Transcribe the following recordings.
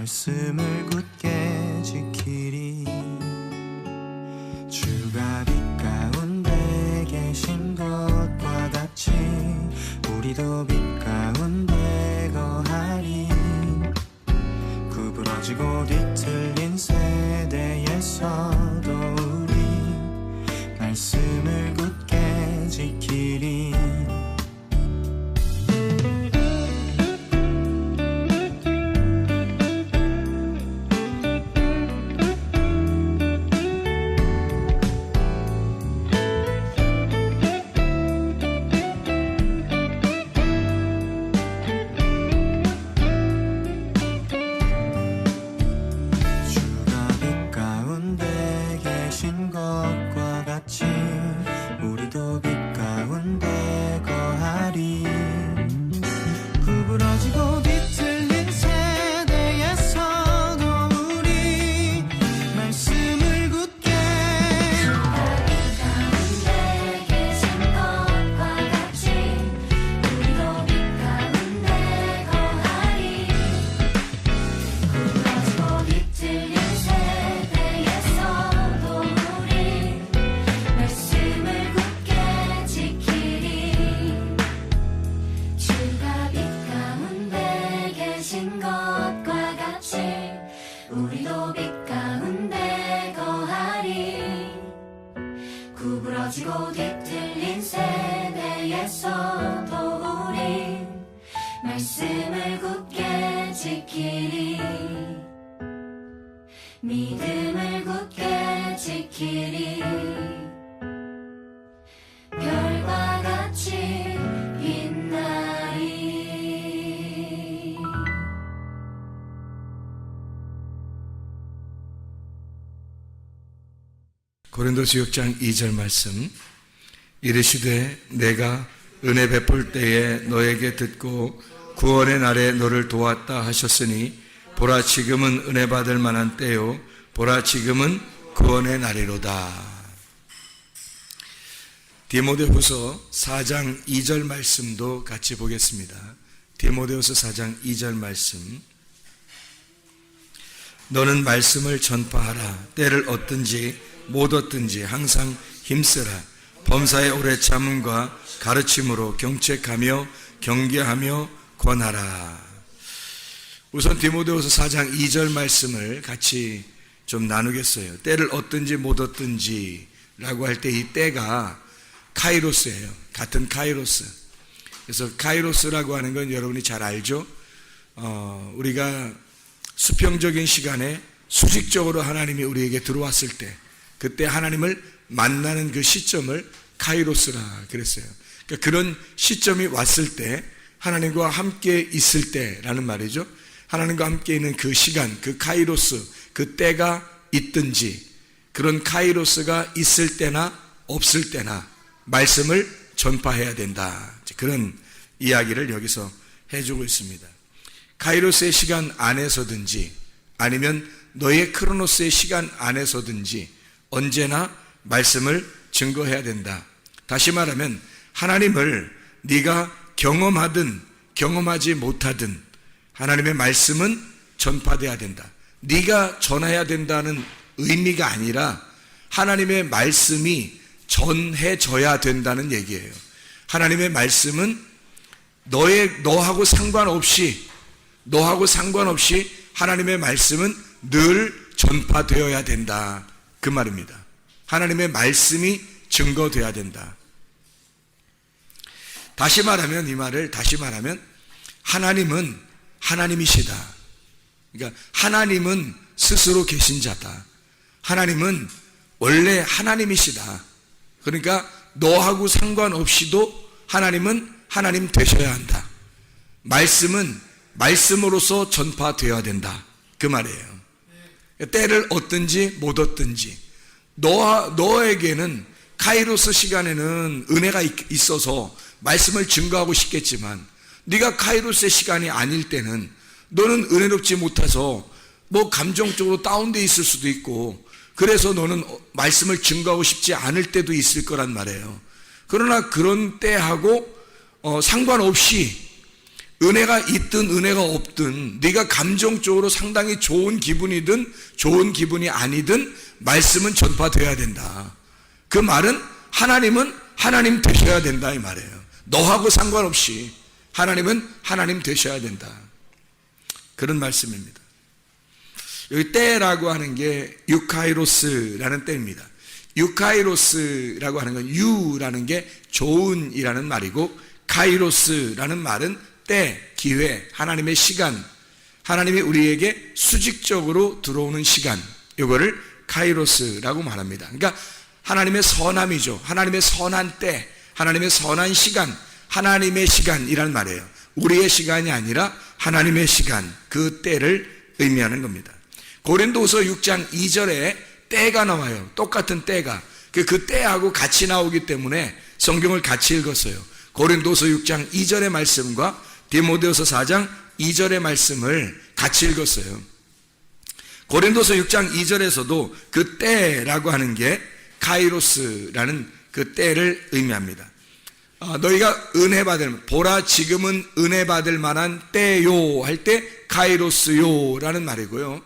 말씀을 굳게 지키리. 주가 빛 가운데 계신 것과 같이 우리도 빛 가운데 거하리. 구부러지고 뒤틀린 세대에서도 우리 말씀을 굳게 지키리. 우리도 빛 가운데 거하리. 구부러지고 뒤틀린 세대에서도 우리 말씀을 굳게. 주가 빛 가운데 계신 것과 같이 우리도 빛 가운데 거하리. 구부러지고 뒤틀린 세대에서도 우리 말씀을 굳게 지키리. 주가 빛 가운데 계신 것과 같이 우리도 빛 가운데 거하리. 구부러지고 뒤틀린 세대에서도 우리 말씀을 굳게 지키리. 믿음을 굳게 지키리. 별과 같이 빛나리. 고린도서 6장 2절 말씀. 이르시되 내가 은혜 베풀 때에 너에게 듣고 구원의 날에 너를 도왔다 하셨으니 보라 지금은 은혜 받을 만한 때요 보라 지금은 구원의 날이로다. 디모데후서 4장 2절 말씀도 같이 보겠습니다. 디모데후서 4장 2절 말씀. 너는 말씀을 전파하라. 때를 얻든지 못 얻든지 항상 힘쓰라. 범사의 오래 참음과 가르침으로 경책하며 경계하며 권하라. 우선 디모데후서 4장 2절 말씀을 같이 좀 나누겠어요. 때를 얻든지 못 얻든지 라고 할 때 이 때가 카이로스예요. 같은 카이로스. 그래서 카이로스라고 하는 건 여러분이 잘 알죠? 우리가 수평적인 시간에 수직적으로 하나님이 우리에게 들어왔을 때 그때 하나님을 만나는 그 시점을 카이로스라 그랬어요. 그러니까 그런 시점이 왔을 때 하나님과 함께 있을 때라는 말이죠. 하나님과 함께 있는 그 시간, 그 카이로스, 그 때가 있든지 그런 카이로스가 있을 때나 없을 때나 말씀을 전파해야 된다. 그런 이야기를 여기서 해주고 있습니다. 카이로스의 시간 안에서든지 아니면 너의 크로노스의 시간 안에서든지 언제나 말씀을 증거해야 된다. 다시 말하면 하나님을 네가 경험하든 경험하지 못하든 하나님의 말씀은 전파돼야 된다. 네가 전해야 된다는 의미가 아니라 하나님의 말씀이 전해져야 된다는 얘기예요. 하나님의 말씀은 너하고 상관없이 하나님의 말씀은 늘 전파되어야 된다. 그 말입니다. 하나님의 말씀이 증거되어야 된다. 다시 말하면 하나님은 하나님이시다. 그러니까 하나님은 스스로 계신 자다. 하나님은 원래 하나님이시다. 그러니까 너하고 상관없이도 하나님은 하나님 되셔야 한다. 말씀은 말씀으로서 전파되어야 된다. 그 말이에요. 때를 얻든지 못 얻든지 너에게는 카이로스 시간에는 은혜가 있어서 말씀을 증거하고 싶겠지만 네가 카이로스의 시간이 아닐 때는 너는 은혜롭지 못해서 감정적으로 다운돼 있을 수도 있고 그래서 너는 말씀을 증거하고 싶지 않을 때도 있을 거란 말이에요. 그러나 그런 때하고 상관없이 은혜가 있든 은혜가 없든 네가 감정적으로 상당히 좋은 기분이든 좋은 기분이 아니든 말씀은 전파돼야 된다. 그 말은 하나님은 하나님 되셔야 된다 이 말이에요. 너하고 상관없이 하나님은 하나님 되셔야 된다. 그런 말씀입니다. 여기 때라고 하는 게 유카이로스라는 때입니다. 유카이로스라고 하는 건 유라는 게 좋은이라는 말이고 카이로스라는 말은 때, 기회, 하나님의 시간, 하나님이 우리에게 수직적으로 들어오는 시간, 이거를 카이로스라고 말합니다. 그러니까 하나님의 선함이죠. 하나님의 선한 때, 하나님의 선한 시간, 하나님의 시간이란 말이에요. 우리의 시간이 아니라 하나님의 시간, 그 때를 의미하는 겁니다. 고린도후서 6장 2절에 때가 나와요. 똑같은 때가. 그 때하고 같이 나오기 때문에 성경을 같이 읽었어요. 고린도서 6장 2절의 말씀과 디모데후서 4장 2절의 말씀을 같이 읽었어요. 고린도서 6장 2절에서도 그 때라고 하는 게 카이로스라는 그 때를 의미합니다. 너희가 은혜 받을, 보라 지금은 은혜 받을 만한 때요 할 때 카이로스요라는 말이고요.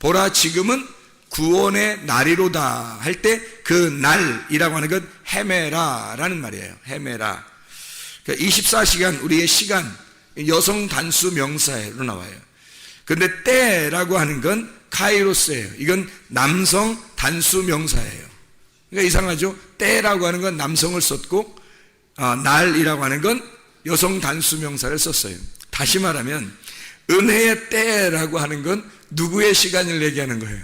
보라 지금은 구원의 날이로다 할 때 그 날이라고 하는 건 헤메라라는 말이에요. 헤메라. 24시간 우리의 시간, 여성 단수 명사로 나와요. 그런데 때라고 하는 건 카이로스예요. 이건 남성 단수 명사예요. 그러니까 이상하죠? 때라고 하는 건 남성을 썼고 날이라고 하는 건 여성 단수 명사를 썼어요. 다시 말하면 은혜의 때라고 하는 건 누구의 시간을 얘기하는 거예요?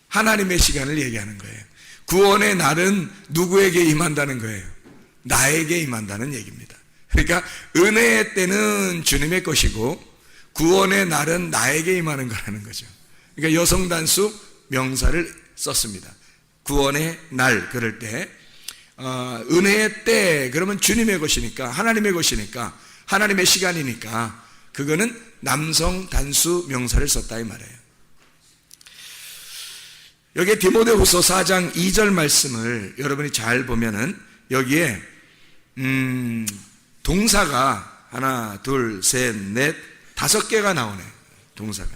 하나님의 시간을 얘기하는 거예요. 구원의 날은 누구에게 임한다는 거예요? 나에게 임한다는 얘기입니다. 그러니까 은혜의 때는 주님의 것이고 구원의 날은 나에게 임하는 거라는 거죠. 그러니까 여성 단수 명사를 썼습니다. 구원의 날 그럴 때 은혜의 때 그러면 주님의 것이니까 하나님의 것이니까 하나님의 시간이니까 그거는 남성 단수 명사를 썼다 이 말이에요. 여기에 디모데후서 4장 2절 말씀을 여러분이 잘 보면은 여기에 동사가 하나, 둘, 셋, 넷, 5개가 나오네. 동사가.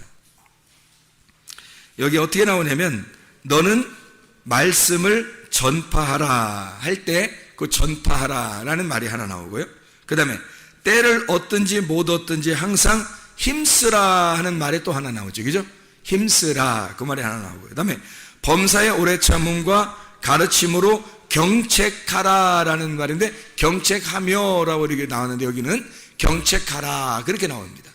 여기 어떻게 나오냐면 너는 말씀을 전파하라 할 때 그 전파하라라는 말이 하나 나오고요. 그 다음에 때를 얻든지 못 얻든지 항상 힘쓰라 하는 말이 또 하나 나오죠. 그죠? 힘쓰라 그 말이 하나 나오고요. 그 다음에 범사의 오래 참음과 가르침으로 경책하라라는 말인데 경책하며라고 이렇게 나왔는데 여기는 경책하라 그렇게 나옵니다.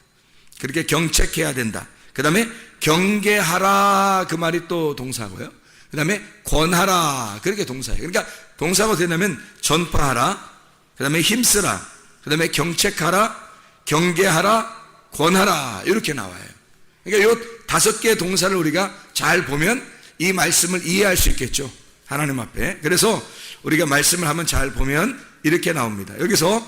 그렇게 경책해야 된다. 그 다음에 경계하라 그 말이 또 동사고요. 그 다음에 권하라 그렇게 동사예요. 그러니까 동사가 어떻게 되냐면 전파하라, 그 다음에 힘쓰라, 그 다음에 경책하라, 경계하라, 권하라 이렇게 나와요. 그러니까 이 5개의 동사를 우리가 잘 보면 이 말씀을 이해할 수 있겠죠. 하나님 앞에. 그래서 우리가 말씀을 한번 잘 보면 이렇게 나옵니다. 여기서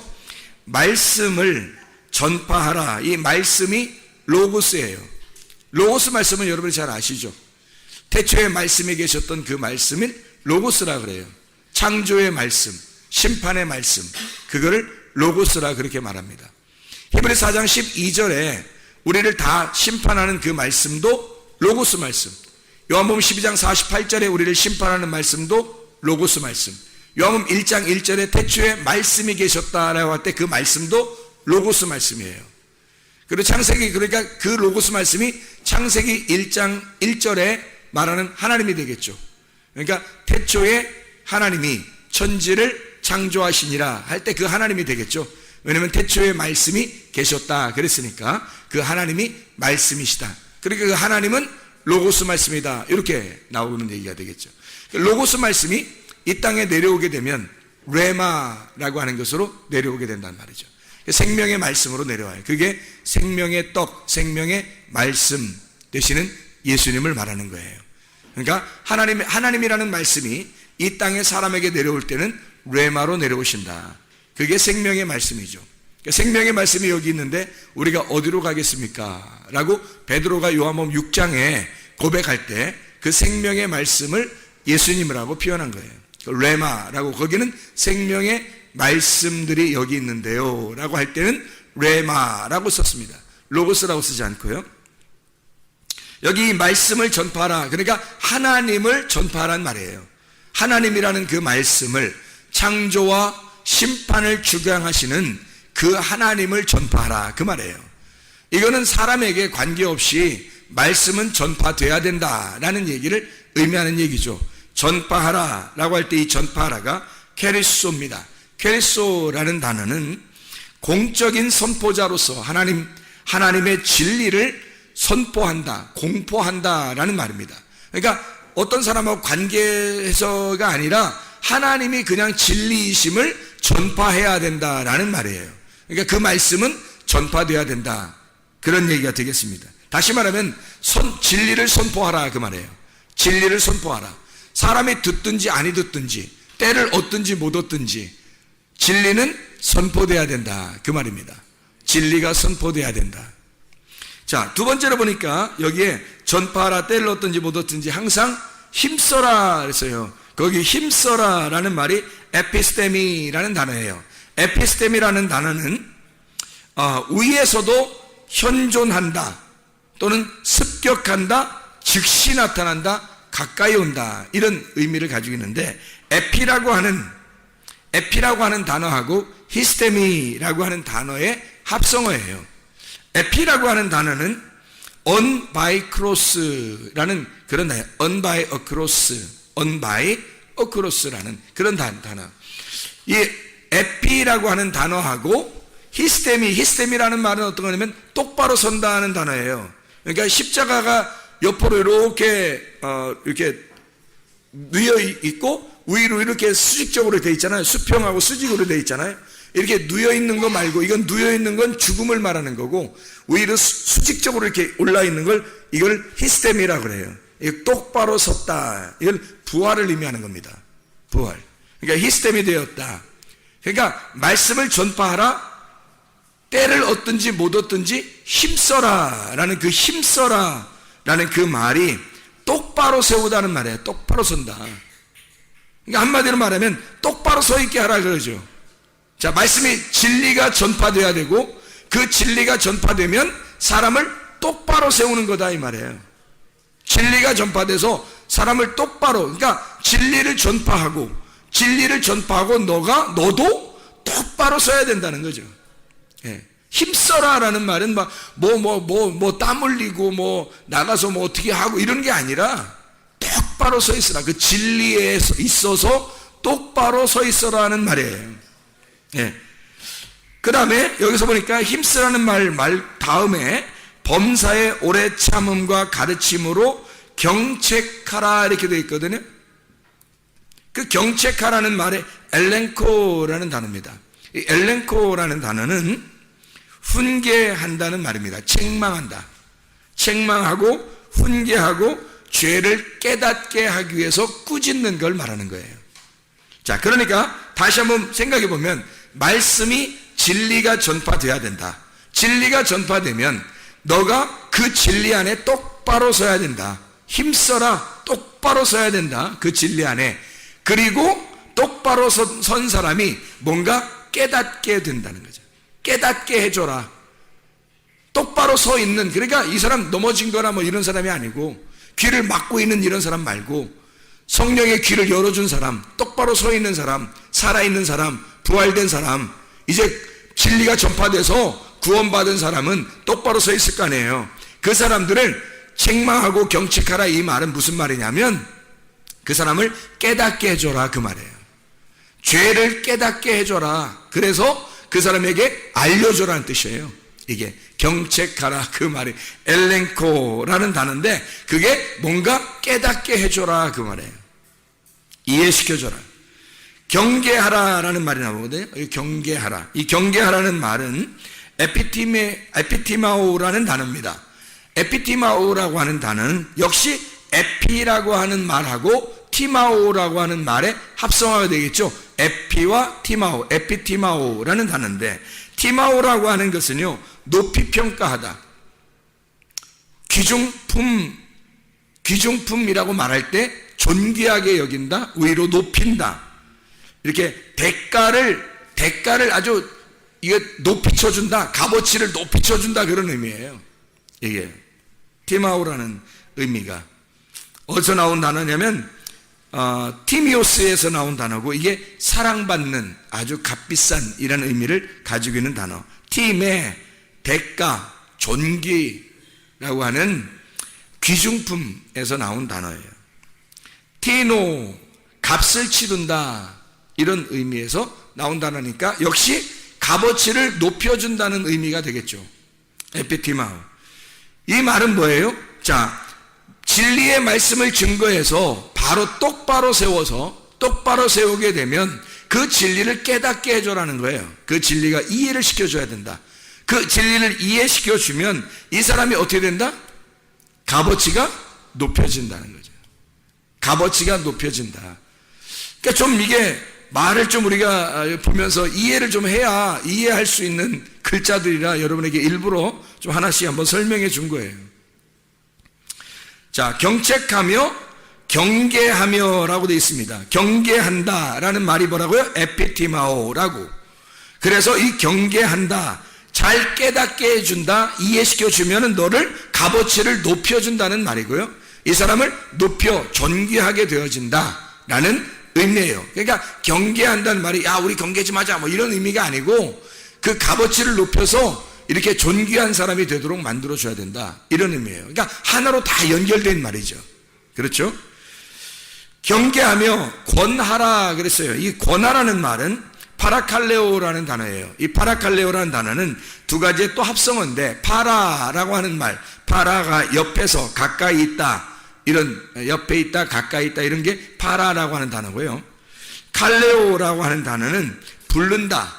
말씀을 전파하라. 이 말씀이 로고스예요. 로고스 말씀은 여러분이 잘 아시죠? 태초에 말씀이 계셨던 그 말씀을 로고스라 그래요. 창조의 말씀, 심판의 말씀, 그거를 로고스라 그렇게 말합니다. 히브리서 4장 12절에 우리를 다 심판하는 그 말씀도 로고스 말씀, 요한복음 12장 48절에 우리를 심판하는 말씀도 로고스 말씀, 요한복음 1장 1절에 태초에 말씀이 계셨다라고 할 때 그 말씀도 로고스 말씀이에요. 그리고 창세기, 그러니까 그 로고스 말씀이 창세기 1장 1절에 말하는 하나님이 되겠죠. 그러니까 태초에 하나님이 천지를 창조하시니라 할 때 그 하나님이 되겠죠. 왜냐하면 태초에 말씀이 계셨다 그랬으니까 그 하나님이 말씀이시다. 그러니까 그 하나님은 로고스 말씀이다 이렇게 나오는 얘기가 되겠죠. 로고스 말씀이 이 땅에 내려오게 되면 레마라고 하는 것으로 내려오게 된단 말이죠. 생명의 말씀으로 내려와요. 그게 생명의 떡, 생명의 말씀 되시는 예수님을 말하는 거예요. 그러니까 하나님이라는 말씀이 이 땅에 사람에게 내려올 때는 레마로 내려오신다. 그게 생명의 말씀이죠. 생명의 말씀이 여기 있는데 우리가 어디로 가겠습니까? 라고 베드로가 요한복음 6장에 고백할 때 그 생명의 말씀을 예수님이라고 표현한 거예요. 레마라고, 거기는 생명의 말씀들이 여기 있는데요 라고 할 때는 레마라고 썼습니다. 로고스라고 쓰지 않고요. 여기 말씀을 전파하라. 그러니까 하나님을 전파하라는 말이에요. 하나님이라는 그 말씀을, 창조와 심판을 주관하시는 그 하나님을 전파하라, 그 말이에요. 이거는 사람에게 관계없이 말씀은 전파돼야 된다라는 얘기를 의미하는 얘기죠. 전파하라 라고 할 때 이 전파하라가 케리소입니다. 케리소라는 단어는 공적인 선포자로서 하나님의 진리를 선포한다, 공포한다라는 말입니다. 그러니까 어떤 사람하고 관계해서가 아니라 하나님이 그냥 진리이심을 전파해야 된다라는 말이에요. 그러니까 그 말씀은 전파돼야 된다, 그런 얘기가 되겠습니다. 다시 말하면 진리를 선포하라, 그 말이에요. 진리를 선포하라. 사람이 듣든지 아니 듣든지, 때를 얻든지 못 얻든지 진리는 선포돼야 된다, 그 말입니다. 진리가 선포돼야 된다. 자, 두 번째로 보니까 여기에 전파하라, 때를 얻든지 못 얻든지 항상 힘써라 그랬어요. 거기 힘써라라는 말이 에피스테미라는 단어예요. 에피스테미라는 단어는 위에서도 현존한다, 또는 습격한다, 즉시 나타난다, 가까이 온다, 이런 의미를 가지고 있는데, 에피라고 하는 단어하고 히스테미라고 하는 단어의 합성어예요. 에피라고 하는 단어는 on by cross라는 그런 단어, on by across라는 그런 단어. 이 에피라고 하는 단어하고 히스테미라는 말은 어떤 거냐면 똑바로 선다는 단어예요. 그러니까 십자가가 옆으로 이렇게 누여 있고 위로 이렇게 수직적으로 돼 있잖아요. 수평하고 수직으로 돼 있잖아요. 이렇게 누여 있는 거 말고, 이건 누여 있는 건 죽음을 말하는 거고, 위로 수직적으로 이렇게 올라 있는 걸, 이걸 히스테미라고 그래요. 이거 똑바로 섰다, 이걸 부활을 의미하는 겁니다. 부활. 그러니까 히스테미 되었다. 그러니까 말씀을 전파하라, 때를 얻든지 못 얻든지 힘써라 라는 그 힘써라 라는 그 말이 똑바로 세우다는 말이에요. 똑바로 선다. 그러니까 한마디로 말하면 똑바로 서 있게 하라 그러죠. 자, 말씀이 진리가 전파돼야 되고, 그 진리가 전파되면 사람을 똑바로 세우는 거다, 이 말이에요. 진리가 전파돼서 사람을 똑바로, 그러니까 진리를 전파하고 너도 똑바로 서야 된다는 거죠. 예. 힘써라라는 말은 땀 흘리고 나가서 어떻게 하고 이런 게 아니라 똑바로 서 있으라. 그 진리에 있어서 똑바로 서 있어라는 말이에요. 예. 그 다음에 여기서 보니까 힘쓰라는 말 다음에 범사의 오래 참음과 가르침으로 경책하라 이렇게 되어 있거든요. 그 경책하라는 말에 엘렌코라는 단어입니다. 이 엘렌코라는 단어는 훈계한다는 말입니다. 책망한다. 책망하고 훈계하고 죄를 깨닫게 하기 위해서 꾸짖는 걸 말하는 거예요. 자, 그러니까 다시 한번 생각해 보면 말씀이 진리가 전파돼야 된다. 진리가 전파되면 너가 그 진리 안에 똑바로 서야 된다. 힘써라, 똑바로 서야 된다. 그 진리 안에. 그리고 똑바로 선 사람이 뭔가 깨닫게 된다는 거죠. 깨닫게 해줘라. 똑바로 서 있는, 그러니까 이 사람 넘어진 거나 이런 사람이 아니고, 귀를 막고 있는 이런 사람 말고, 성령의 귀를 열어준 사람, 똑바로 서 있는 사람, 살아있는 사람, 부활된 사람, 이제 진리가 전파돼서 구원받은 사람은 똑바로 서 있을 거 아니에요. 그 사람들을 책망하고 경책하라, 이 말은 무슨 말이냐면 그 사람을 깨닫게 해줘라, 그 말이에요. 죄를 깨닫게 해줘라. 그래서 그 사람에게 알려줘라는 뜻이에요. 이게 경책하라, 그 말이 엘렌코라는 단어인데, 그게 뭔가 깨닫게 해줘라, 그 말이에요. 이해시켜줘라. 경계하라라는 말이 나오거든요. 경계하라. 이 경계하라는 말은 에피티마오라는 단어입니다. 에피티마오라고 하는 단어는 역시 에피라고 하는 말하고 티마오라고 하는 말의 합성어가 되겠죠. 에피와 티마오, 에피티마오라는 단어인데, 티마오라고 하는 것은요, 높이 평가하다. 귀중품이라고 말할 때 존귀하게 여긴다, 위로 높인다. 이렇게 대가를 아주 이게 높이 쳐준다, 값어치를 높이 쳐준다, 그런 의미예요. 이게 티마오라는 의미가 어디서 나온 단어냐면 티미오스에서 나온 단어고, 이게 사랑받는 아주 값비싼 이라는 의미를 가지고 있는 단어. 팀의 대가, 존귀라고 하는 귀중품에서 나온 단어예요. 티노, 값을 치른다, 이런 의미에서 나온 단어니까 역시 값어치를 높여준다는 의미가 되겠죠. 에피티마오. 이 말은 뭐예요? 자, 진리의 말씀을 증거해서 바로 똑바로 세우게 되면 그 진리를 깨닫게 해줘라는 거예요. 그 진리가 이해를 시켜줘야 된다. 그 진리를 이해시켜주면 이 사람이 어떻게 된다? 값어치가 높여진다는 거죠. 값어치가 높여진다. 그러니까 좀 이게 말을 좀 우리가 보면서 이해를 좀 해야 이해할 수 있는 글자들이라 여러분에게 일부러 좀 하나씩 한번 설명해 준 거예요. 자, 경책하며 경계하며라고 되어 있습니다. 경계한다라는 말이 뭐라고요? 에피티마오라고. 그래서 이 경계한다, 잘 깨닫게 해준다, 이해시켜주면 너를 값어치를 높여준다는 말이고요. 이 사람을 높여 존귀하게 되어진다라는 의미예요. 그러니까 경계한다는 말이 야 우리 경계 좀 하자 뭐 이런 의미가 아니고, 그 값어치를 높여서 이렇게 존귀한 사람이 되도록 만들어줘야 된다, 이런 의미예요. 그러니까 하나로 다 연결된 말이죠. 그렇죠? 경계하며 권하라 그랬어요. 이 권하라는 말은 파라칼레오라는 단어예요. 이 파라칼레오라는 단어는 두 가지의 또 합성어인데, 파라라고 하는 말, 파라가 옆에서 가까이 있다, 이런 옆에 있다, 가까이 있다, 이런 게 파라라고 하는 단어고요. 칼레오라고 하는 단어는 부른다,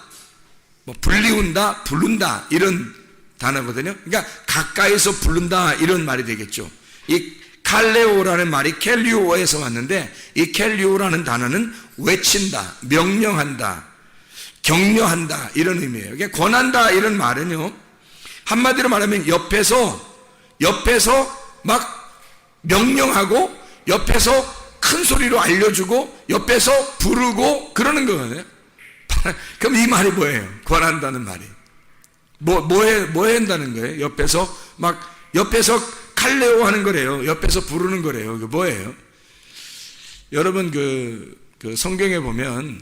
뭐 불리운다, 부른다, 이런 단어거든요. 그러니까 가까이서 부른다, 이런 말이 되겠죠. 이 칼레오라는 말이 켈리오에서 왔는데, 이 켈리오라는 단어는 외친다, 명령한다, 격려한다, 이런 의미예요. 이게 권한다, 이런 말은요, 한마디로 말하면 옆에서 막 명령하고, 옆에서 큰 소리로 알려주고, 옆에서 부르고 그러는 거예요. 그럼 이 말이 뭐예요? 권한다는 말이 뭐 한다는 거예요? 옆에서 칼레오 하는 거래요. 옆에서 부르는 거래요. 그게 뭐예요? 여러분 그 성경에 보면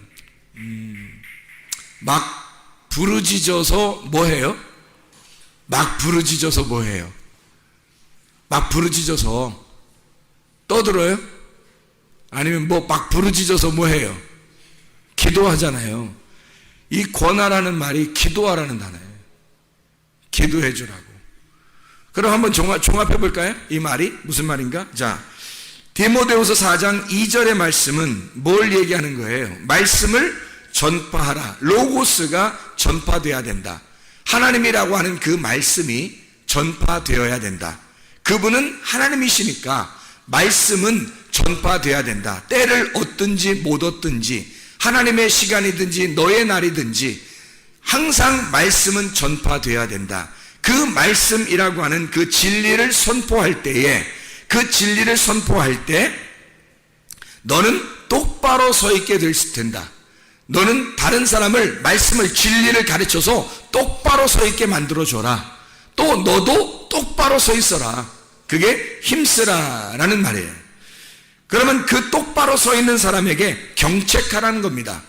막 부르짖어서 뭐해요? 막 부르짖어서 뭐해요? 막 부르짖어서 떠들어요? 아니면 막 부르짖어서 뭐해요? 기도하잖아요. 이 권하라는 말이 기도하라는 단어예요. 기도해 주라고. 그럼 한번 종합해 볼까요? 이 말이 무슨 말인가? 자, 디모데후서 4장 2절의 말씀은 뭘 얘기하는 거예요? 말씀을 전파하라. 로고스가 전파되어야 된다. 하나님이라고 하는 그 말씀이 전파되어야 된다. 그분은 하나님이시니까 말씀은 전파되어야 된다. 때를 얻든지 못 얻든지, 하나님의 시간이든지 너의 날이든지 항상 말씀은 전파되어야 된다. 그 말씀이라고 하는 그 진리를 선포할 때에, 그 진리를 선포할 때 너는 똑바로 서 있게 될 텐다. 너는 다른 사람을, 말씀을, 진리를 가르쳐서 똑바로 서 있게 만들어줘라. 또 너도 똑바로 서 있어라. 그게 힘쓰라라는 말이에요. 그러면 그 똑바로 서 있는 사람에게 경책하라는 겁니다.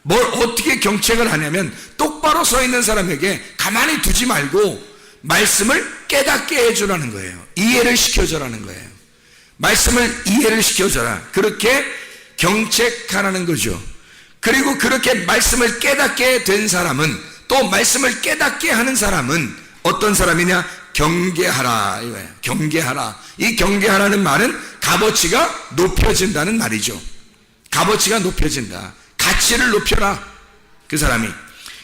뭘 어떻게 경책을 하냐면, 똑바로 서 있는 사람에게 가만히 두지 말고 말씀을 깨닫게 해주라는 거예요. 이해를 시켜줘라는 거예요. 말씀을 이해를 시켜줘라. 그렇게 경책하라는 거죠. 그리고 그렇게 말씀을 깨닫게 된 사람은, 또 말씀을 깨닫게 하는 사람은 어떤 사람이냐? 경계하라 이거예요. 경계하라. 이 경계하라는 말은 값어치가 높여진다는 말이죠. 값어치가 높여진다. 가치를 높여라. 그 사람이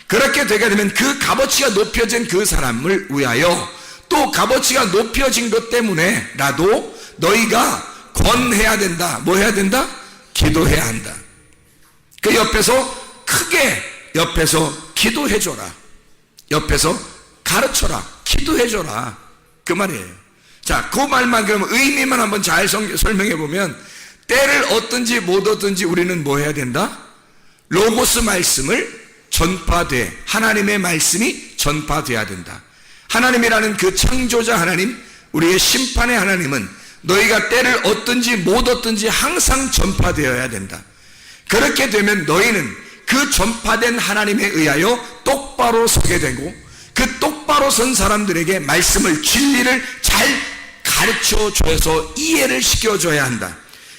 그렇게 되게 되면 그 값어치가 높여진 그 사람을 위하여, 또 값어치가 높여진 것 때문에라도 너희가 권해야 된다. 뭐 해야 된다? 기도해야 한다. 그 옆에서 크게 옆에서 기도해줘라. 옆에서 가르쳐라. 기도해줘라. 그 말이에요. 자, 그 말만 그러면 의미만 한번 잘 설명해 보면, 때를 얻든지 못 얻든지 우리는 뭐 해야 된다? 로고스 말씀을 하나님의 말씀이 전파돼야 된다. 하나님이라는 그 창조자 하나님, 우리의 심판의 하나님은 너희가 때를 얻든지 못 얻든지 항상 전파되어야 된다. 그렇게 되면 너희는 그 전파된 하나님에 의하여 똑바로 서게 되고, 그 똑바로 선 사람들에게 말씀을, 진리를 잘 가르쳐 줘서 이해를 시켜줘야 한다.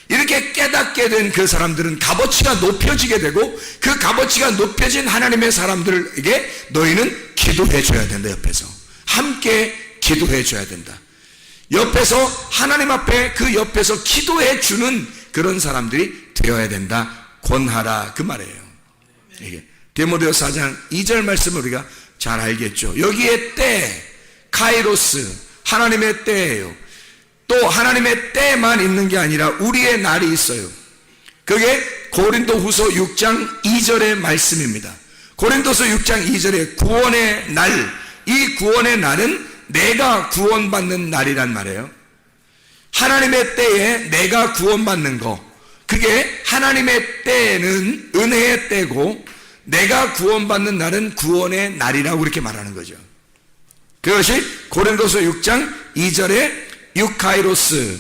이렇게 깨닫게 된 그 사람들은 값어치가 높여지게 되고, 그 값어치가 높여진 하나님의 사람들에게 너희는 기도해 줘야 된다. 옆에서 함께 기도해 줘야 된다. 옆에서 하나님 앞에 그 옆에서 기도해 주는 그런 사람들이 되어야 된다. 권하라, 그 말이에요. 이게 디모데후서 4장 2절 말씀을 우리가 잘 알겠죠. 여기에 때, 카이로스, 하나님의 때예요. 또 하나님의 때만 있는 게 아니라 우리의 날이 있어요. 그게 고린도후서 6장 2절의 말씀입니다. 고린도서 6장 2절에 구원의 날, 이 구원의 날은 내가 구원받는 날이란 말이에요. 하나님의 때에 내가 구원받는 거, 그게 하나님의 때는 은혜의 때고, 내가 구원받는 날은 구원의 날이라고 그렇게 말하는 거죠. 그것이 고린도서 6장 2절에 유카이로스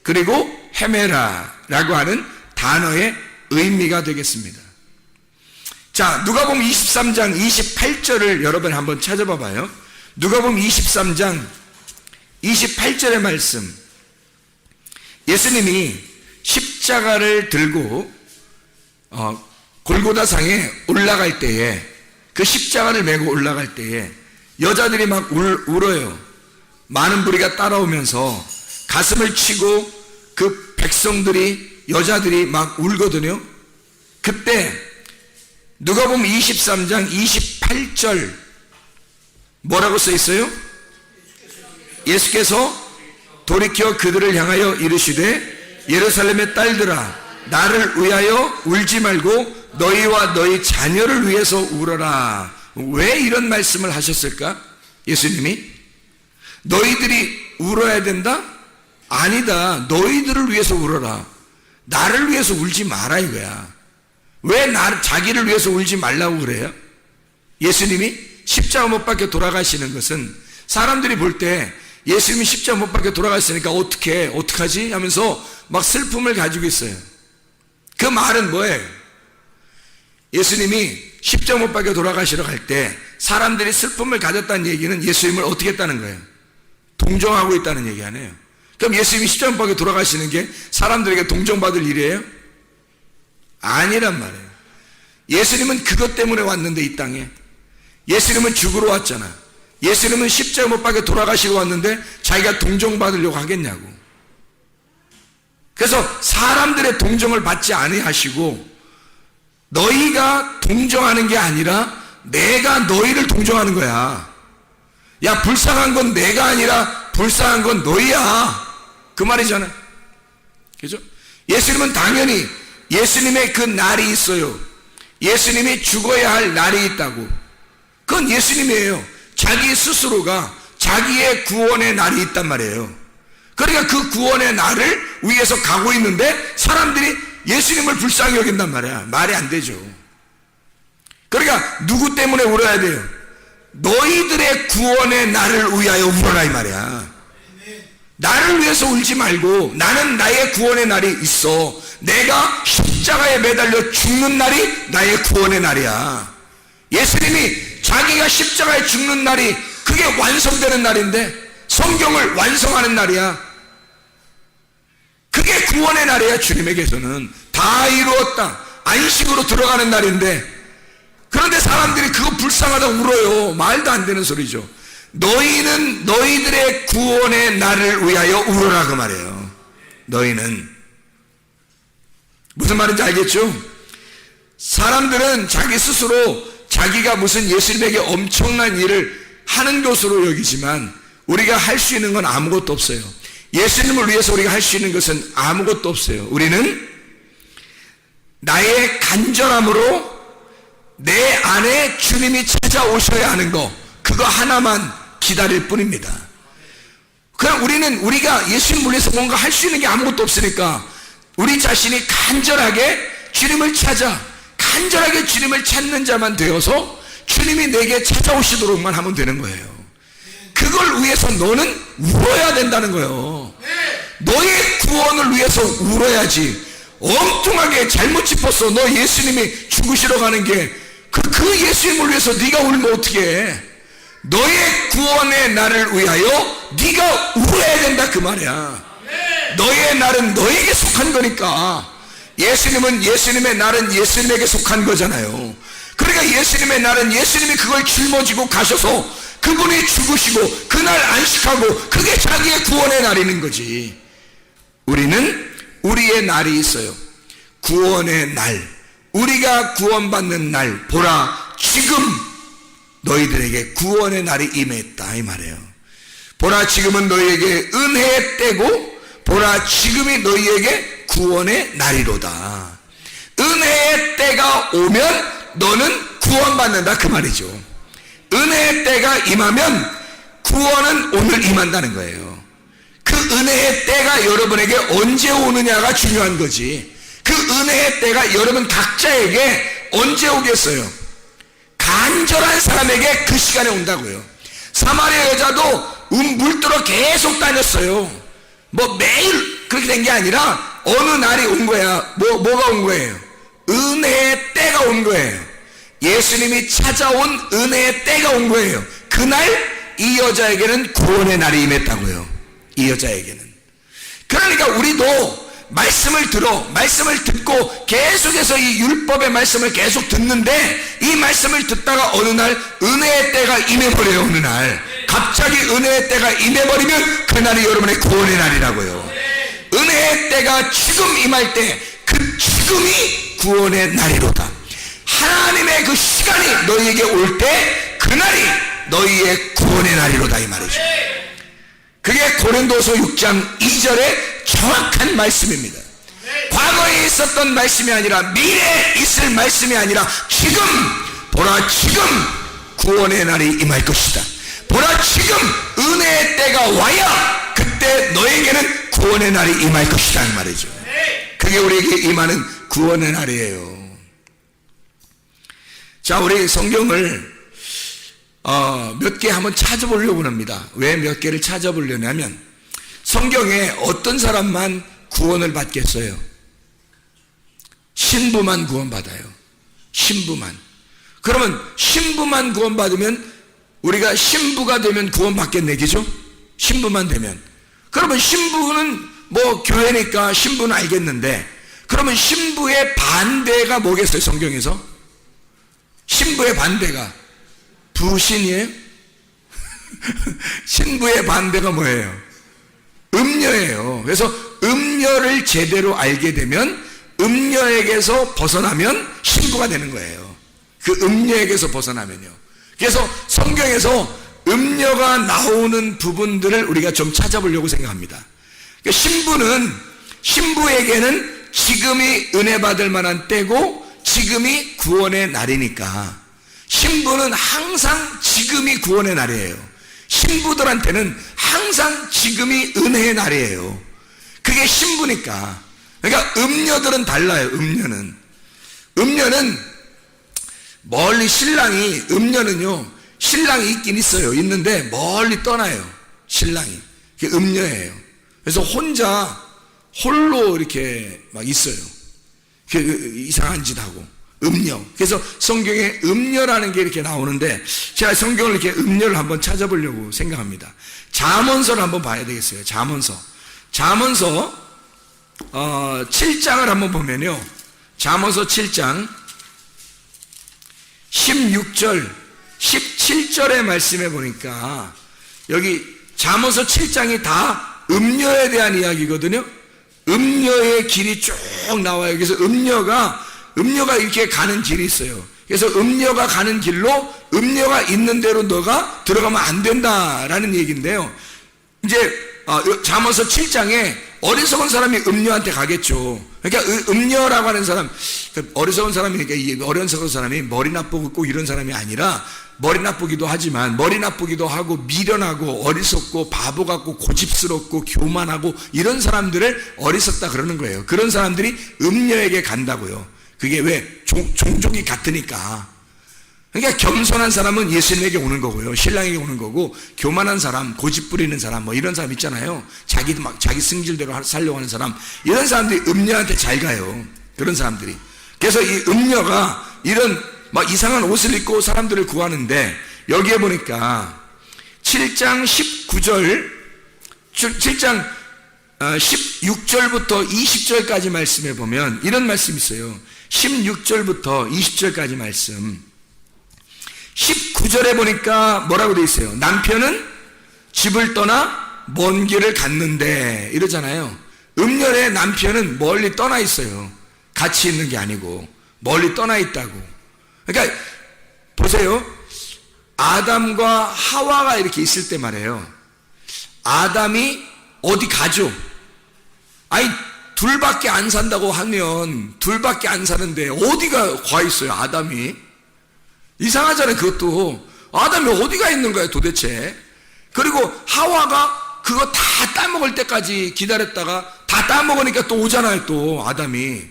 그리고 헤메라라고 하는 단어의 의미가 되겠습니다. 자, 누가복음 23장 28절을 여러분 한번 찾아봐 봐요. 누가복음 23장 28절의 말씀. 예수님이 십자가를 들고 골고다상에 올라갈 때에, 그 십자가를 메고 올라갈 때에 여자들이 막 울어요. 많은 무리가 따라오면서 가슴을 치고 그 백성들이, 여자들이 막 울거든요. 그때 누가복음 23장 28절 뭐라고 써 있어요? 예수께서 돌이켜 그들을 향하여 이르시되 예루살렘의 딸들아, 나를 위하여 울지 말고 너희와 너희 자녀를 위해서 울어라. 왜 이런 말씀을 하셨을까? 예수님이 너희들이 울어야 된다? 아니다. 너희들을 위해서 울어라. 나를 위해서 울지 마라 이거야. 왜 자기를 위해서 울지 말라고 그래요? 예수님이 십자가 못 박혀 돌아가시는 것은 사람들이 볼 때 예수님이 십자가 못 박혀 돌아가시니까 어떡하지? 하면서 막 슬픔을 가지고 있어요. 그 말은 뭐예요? 예수님이 십자가 못 박혀 돌아가시러 갈 때 사람들이 슬픔을 가졌다는 얘기는 예수님을 어떻게 했다는 거예요? 동정하고 있다는 얘기 아니에요. 그럼 예수님이 십자가 못 박혀 돌아가시는 게 사람들에게 동정받을 일이에요? 아니란 말이에요. 예수님은 그것 때문에 왔는데, 이 땅에 예수님은 죽으러 왔잖아. 예수님은 십자가 못 박혀 돌아가시러 왔는데 자기가 동정받으려고 하겠냐고. 그래서 사람들의 동정을 받지 아니하시고 너희가 동정하는 게 아니라 내가 너희를 동정하는 거야. 야, 불쌍한 건 내가 아니라 불쌍한 건 너희야, 그 말이잖아. 그죠? 예수님은 당연히 예수님의 그 날이 있어요. 예수님이 죽어야 할 날이 있다고. 그건 예수님이에요. 자기 스스로가 자기의 구원의 날이 있단 말이에요. 그러니까 그 구원의 날을 위해서 가고 있는데 사람들이 예수님을 불쌍히 여긴단 말이야. 말이 안 되죠. 그러니까 누구 때문에 울어야 돼요? 너희들의 구원의 날을 위하여 울어라 이 말이야. 나를 위해서 울지 말고, 나는 나의 구원의 날이 있어. 내가 십자가에 매달려 죽는 날이 나의 구원의 날이야. 예수님이 자기가 십자가에 죽는 날이 그게 완성되는 날인데, 성경을 완성하는 날이야. 그게 구원의 날이야. 주님에게서는 다 이루었다, 안식으로 들어가는 날인데, 그런데 사람들이 그거 불쌍하다고 울어요. 말도 안 되는 소리죠. 너희는 너희들의 구원의 날을 위하여 울어라, 그 말이에요. 너희는 무슨 말인지 알겠죠? 사람들은 자기 스스로 자기가 무슨 예수님에게 엄청난 일을 하는 것으로 여기지만 우리가 할 수 있는 건 아무것도 없어요. 예수님을 위해서 우리가 할 수 있는 것은 아무것도 없어요. 우리는 나의 간절함으로 내 안에 주님이 찾아오셔야 하는 거, 그거 하나만 기다릴 뿐입니다. 그냥 우리가 예수님을 위해서 뭔가 할 수 있는 게 아무것도 없으니까 우리 자신이 간절하게 주님을 찾아 간절하게 주님을 찾는 자만 되어서 주님이 내게 찾아오시도록만 하면 되는 거예요. 그걸 위해서 너는 울어야 된다는 거예요. 너의 구원을 위해서 울어야지. 엉뚱하게 잘못 짚었어. 너 예수님이 죽으시러 가는 게 그 예수님을 위해서 네가 울면 어떻게 해? 너의 구원의 날을 위하여 네가 울어야 된다 그 말이야. 너의 날은 너에게 속한 거니까. 예수님은 예수님의 날은 예수님에게 속한 거잖아요. 그러니까 예수님의 날은 예수님이 그걸 짊어지고 가셔서 그분이 죽으시고 그날 안식하고 그게 자기의 구원의 날이는 거지. 우리는 우리의 날이 있어요. 구원의 날, 우리가 구원받는 날. 보라 지금 너희들에게 구원의 날이 임했다 이 말이에요. 보라 지금은 너희에게 은혜의 때고 보라 지금이 너희에게 구원의 날이로다. 은혜의 때가 오면 너는 구원받는다 그 말이죠. 은혜의 때가 임하면 구원은 오늘 임한다는 거예요. 그 은혜의 때가 여러분에게 언제 오느냐가 중요한 거지. 그 은혜의 때가 여러분 각자에게 언제 오겠어요? 간절한 사람에게 그 시간에 온다고요. 사마리아 여자도 물들어 계속 다녔어요. 뭐 매일 그렇게 된 게 아니라 어느 날이 온 거야. 뭐가 온 거예요? 은혜의 때가 온 거예요. 예수님이 찾아온 은혜의 때가 온 거예요. 그날 이 여자에게는 구원의 날이 임했다고요. 이 여자에게는. 그러니까 우리도 말씀을 듣고 계속해서 이 율법의 말씀을 계속 듣는데 이 말씀을 듣다가 어느 날 은혜의 때가 임해버려요. 어느 날 갑자기 은혜의 때가 임해버리면 그날이 여러분의 구원의 날이라고요. 은혜의 때가 지금 임할 때 그 지금이 구원의 날이로다. 하나님의 그 시간이 너희에게 올 때 그날이 너희의 구원의 날이로다 이 말이죠. 그게 고린도서 6장 2절의 정확한 말씀입니다. 과거에 있었던 말씀이 아니라 미래에 있을 말씀이 아니라 지금, 보라 지금 구원의 날이 임할 것이다. 보라 지금 은혜의 때가 와야 그때 너에게는 구원의 날이 임할 것이다 이 말이죠. 그게 우리에게 임하는 구원의 날이에요. 자, 우리 성경을 몇 개 한번 찾아보려고 합니다. 왜 몇 개를 찾아보려냐면 성경에 어떤 사람만 구원을 받겠어요? 신부만 구원받아요. 신부만. 그러면 신부만 구원받으면 우리가 신부가 되면 구원받겠네, 그죠? 신부만 되면. 그러면 신부는 뭐 교회니까 신부는 알겠는데 그러면 신부의 반대가 뭐겠어요? 성경에서? 신부의 반대가 부신이에요? 신부의 반대가 뭐예요? 음녀예요. 그래서 음녀를 제대로 알게 되면 음녀에게서 벗어나면 신부가 되는 거예요. 그 음녀에게서 벗어나면요. 그래서 성경에서 음녀가 나오는 부분들을 우리가 좀 찾아보려고 생각합니다. 신부에게는 지금이 은혜 받을 만한 때고 지금이 구원의 날이니까 신부는 항상 지금이 구원의 날이에요. 신부들한테는 항상 지금이 은혜의 날이에요. 그게 신부니까. 그러니까 음녀들은 달라요. 음녀는 멀리 음녀는요 신랑이 있긴 있어요. 있는데 멀리 떠나요. 신랑이. 그게 음녀예요. 그래서 홀로 이렇게 막 있어요. 이상한 짓 하고. 음녀. 그래서 성경에 음녀라는 게 이렇게 나오는데 제가 성경을 이렇게 음녀를 한번 찾아보려고 생각합니다. 잠언서를 한번 봐야 되겠어요. 잠언서 7장을 한번 보면요. 잠언서 7장 16절 17절의 말씀에 보니까 여기 잠언서 7장이 다 음녀에 대한 이야기거든요. 음녀의 길이 쭉 나와요. 그래서 음녀가 이렇게 가는 길이 있어요. 그래서 음녀가 가는 길로 음녀가 있는 대로 너가 들어가면 안 된다라는 얘기인데요. 이제 잠언서 7장에 어리석은 사람이 음녀한테 가겠죠. 그러니까 음녀라고 하는 사람, 어리석은 사람이니까 이 어리석은 사람이 머리 나쁘고 꼭 이런 사람이 아니라 머리 나쁘기도 하지만 머리 나쁘기도 하고 미련하고 어리석고 바보 같고 고집스럽고 교만하고 이런 사람들을 어리석다 그러는 거예요. 그런 사람들이 음녀에게 간다고요. 그게 왜? 종족이 같으니까. 그러니까 겸손한 사람은 예수님에게 오는 거고요. 신랑에게 오는 거고, 교만한 사람, 고집 부리는 사람, 뭐 이런 사람 있잖아요. 자기 승질대로 살려고 하는 사람. 이런 사람들이 음녀한테 잘 가요. 그런 사람들이. 그래서 이 음녀가 이런 막 이상한 옷을 입고 사람들을 구하는데, 여기에 보니까 7장 19절, 7장 16절부터 20절까지 말씀해 보면 이런 말씀이 있어요. 16절부터 20절까지 말씀. 19절에 보니까 뭐라고 돼 있어요? 남편은 집을 떠나 먼 길을 갔는데 이러잖아요. 음녀의 남편은 멀리 떠나 있어요. 같이 있는 게 아니고 멀리 떠나 있다고. 그러니까 보세요. 아담과 하와가 이렇게 있을 때 말이에요. 아담이 어디 가죠? 아니 둘밖에 안 산다고 하면 둘밖에 안 사는데 어디가 가 있어요? 아담이 이상하잖아요. 그것도 아담이 어디가 있는 거예요 도대체. 그리고 하와가 그거 다 따먹을 때까지 기다렸다가 다 따먹으니까 또 오잖아요. 또 아담이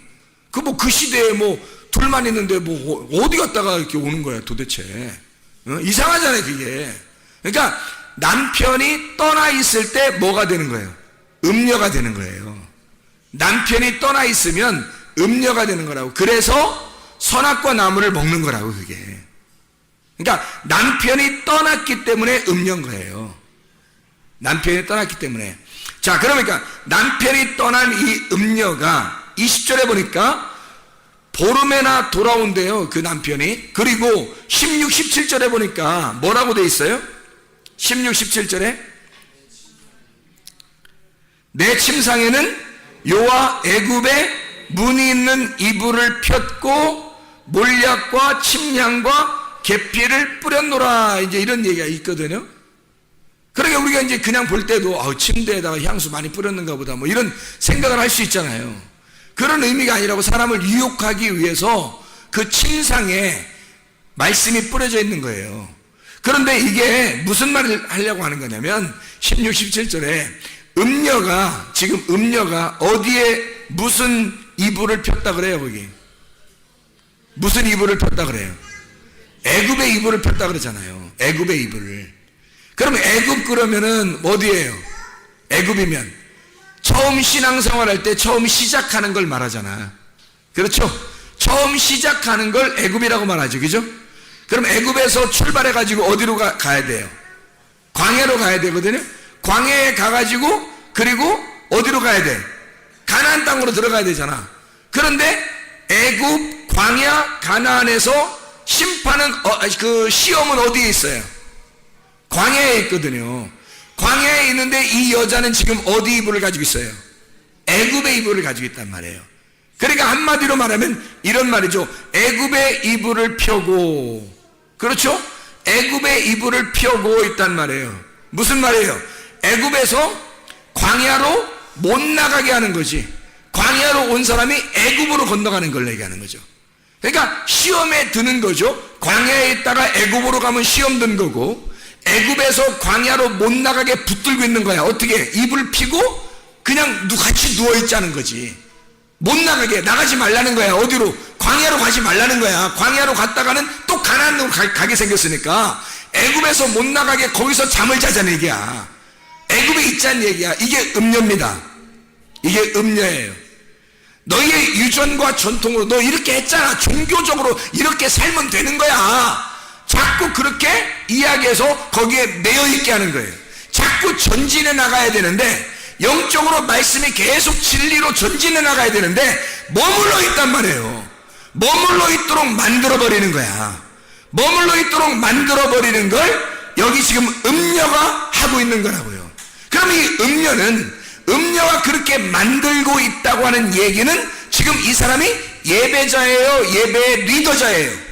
그 시대에 뭐 둘만 있는데 뭐 어디 갔다가 이렇게 오는 거야 도대체. 이상하잖아요 그게. 그러니까 남편이 떠나 있을 때 뭐가 되는 거예요? 음녀가 되는 거예요. 남편이 떠나 있으면 음녀가 되는 거라고. 그래서 선악과 나무를 먹는 거라고 그게. 그러니까 남편이 떠났기 때문에 음녀인 거예요. 남편이 떠났기 때문에. 자 그러니까 남편이 떠난 이 음녀가 20절에 보니까 보름에나 돌아온대요 그 남편이. 그리고 16, 17절에 보니까 뭐라고 돼 있어요? 16, 17절에 내 침상에는 여호와 애굽의 문이 있는 이불을 폈고 몰약과 침향과 계피를 뿌렸노라. 이제 이런 얘기가 있거든요. 그러니까 우리가 이제 그냥 볼 때도 침대에다가 향수 많이 뿌렸는가 보다 뭐 이런 생각을 할 수 있잖아요. 그런 의미가 아니라고 사람을 유혹하기 위해서 그 침상에 말씀이 뿌려져 있는 거예요. 그런데 이게 무슨 말을 하려고 하는 거냐면 16, 17절에 지금 음녀가 어디에 무슨 이불을 폈다 그래요 거기. 무슨 이불을 폈다 그래요? 애굽의 이불을 폈다 그러잖아요. 애굽의 이불을. 그러면 애굽 그러면은 어디예요? 애굽이면 처음 신앙생활 할 때 처음 시작하는 걸 말하잖아. 그렇죠? 처음 시작하는 걸 애굽이라고 말하죠. 그죠? 그럼 애굽에서 출발해가지고 어디로 가야 돼요? 광야로 가야 되거든요. 광야에 가가지고 그리고 어디로 가야 돼? 가나안 땅으로 들어가야 되잖아. 그런데 애굽, 광야, 가나안에서 심판은 그 시험은 어디에 있어요? 광야에 있거든요. 광야에 있는데 이 여자는 지금 어디 이불을 가지고 있어요? 애굽의 이불을 가지고 있단 말이에요. 그러니까 한마디로 말하면 이런 말이죠. 애굽의 이불을 펴고, 그렇죠? 애굽의 이불을 펴고 있단 말이에요. 무슨 말이에요? 애굽에서 광야로 못 나가게 하는 거지. 광야로 온 사람이 애굽으로 건너가는 걸 얘기하는 거죠. 그러니까 시험에 드는 거죠. 광야에 있다가 애굽으로 가면 시험 든 거고, 애굽에서 광야로 못 나가게 붙들고 있는 거야. 어떻게? 이불 피고 그냥 같이 누워있자는 거지. 못 나가게, 나가지 말라는 거야. 어디로? 광야로 가지 말라는 거야. 광야로 갔다가는 또 가나안으로 가게 생겼으니까 애굽에서 못 나가게 거기서 잠을 자자는 얘기야. 애굽에 있자는 얘기야. 이게 음녀입니다. 이게 음녀예요. 너희의 유전과 전통으로 너 이렇게 했잖아. 종교적으로 이렇게 살면 되는 거야. 자꾸 그렇게 이야기해서 거기에 매여있게 하는 거예요. 자꾸 전진해 나가야 되는데, 영적으로 말씀이 계속 진리로 전진해 나가야 되는데 머물러 있단 말이에요. 머물러 있도록 만들어버리는 거야. 머물러 있도록 만들어버리는 걸 여기 지금 음녀가 하고 있는 거라고요. 그럼 이 음녀가 그렇게 만들고 있다고 하는 얘기는 지금 이 사람이 예배자예요? 예배의 리더자예요?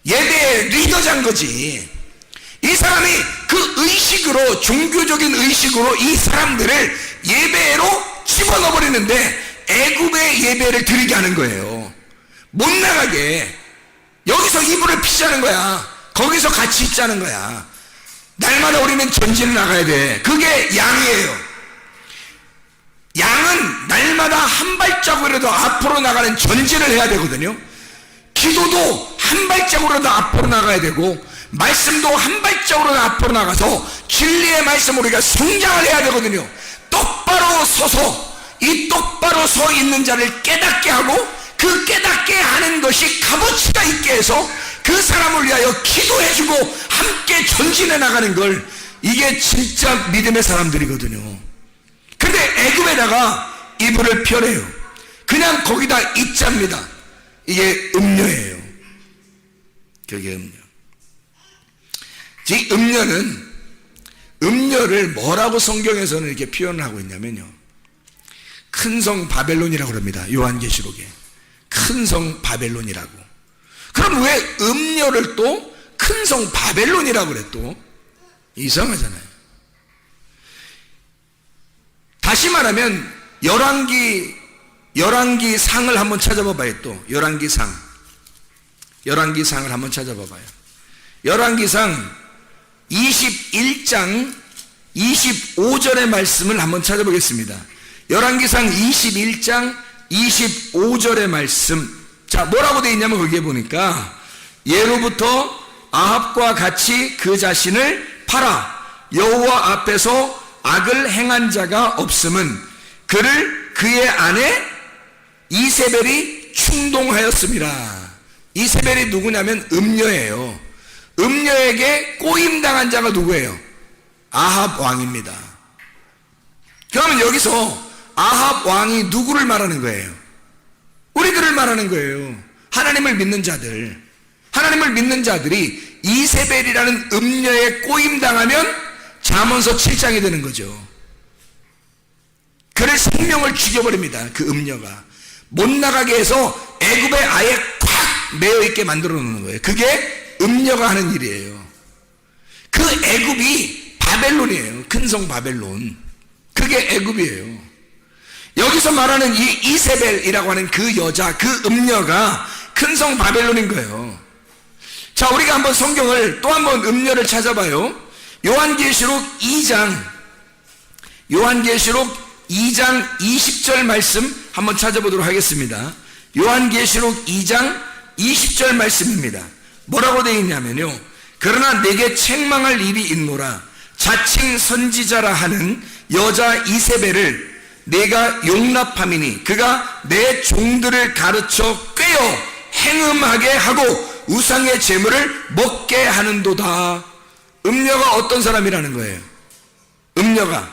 예배의 리더자인 거지. 이 사람이 그 의식으로, 종교적인 의식으로 이 사람들을 예배로 집어넣어버리는데 애굽의 예배를 드리게 하는 거예요. 못 나가게. 여기서 이불을 피자는 거야. 거기서 같이 있자는 거야. 날마다 우리는 전진을 나가야 돼. 그게 양이에요. 양은 날마다 한 발자국이라도 앞으로 나가는 전진을 해야 되거든요. 기도도 한 발자국이라도 앞으로 나가야 되고, 말씀도 한 발자국으로 앞으로 나가서 진리의 말씀으로 우리가 성장을 해야 되거든요. 똑바로 서서 이 똑바로 서 있는 자를 깨닫게 하고, 그 깨닫게 하는 것이 값어치가 있게 해서 그 사람을 위하여 기도해주고 함께 전진해 나가는 걸, 이게 진짜 믿음의 사람들이거든요. 근데 애굽에다가 이불을 펴래요. 그냥 거기다 입자입니다. 이게 음료예요. 그게 음료. 이 음료를 뭐라고 성경에서는 이렇게 표현을 하고 있냐면요, 큰 성 바벨론이라고 합니다. 요한계시록에 큰 성 바벨론이라고. 그럼 왜 음료를 또 큰 성 바벨론이라고 그래? 또 이상하잖아요. 다시 말하면 열왕기 상을 한번 찾아봐봐요. 또 열왕기 상을 한번 찾아봐봐요. 열왕기상 21장 25절의 말씀을 한번 찾아보겠습니다. 열왕기상 21장 25절의 말씀. 자, 뭐라고 되어 있냐면 거기에 보니까, 예로부터 아합과 같이 그 자신을 팔아 여호와 앞에서 악을 행한 자가 없음은 그를 그의 아내 이세벨이 충동하였습니다. 이세벨이 누구냐면 음녀예요. 음녀에게 꼬임당한 자가 누구예요? 아합 왕입니다. 그러면 여기서 아합 왕이 누구를 말하는 거예요? 우리들을 말하는 거예요. 하나님을 믿는 자들. 하나님을 믿는 자들이 이세벨이라는 음녀에 꼬임당하면 잠언서 7장이 되는 거죠. 그를 생명을 죽여버립니다. 그 음녀가 못 나가게 해서 애굽에 아예 콱 매여있게 만들어 놓는 거예요. 그게 음녀가 하는 일이에요. 그 애굽이 바벨론이에요. 큰 성 바벨론. 그게 애굽이에요. 여기서 말하는 이 이세벨이라고 하는 그 여자, 그 음녀가 큰 성 바벨론인 거예요. 자, 우리가 한번 성경을 또 한번 음녀를 찾아봐요. 요한계시록 2장 20절 말씀 한번 찾아보도록 하겠습니다. 요한계시록 2장 20절 말씀입니다. 뭐라고 되어 있냐면요, 그러나 내게 책망할 일이 있노라. 자칭 선지자라 하는 여자 이세벨을 내가 용납함이니 그가 내 종들을 가르쳐 꿰어 행음하게 하고 우상의 제물을 먹게 하는도다. 음녀가 어떤 사람이라는 거예요? 음녀가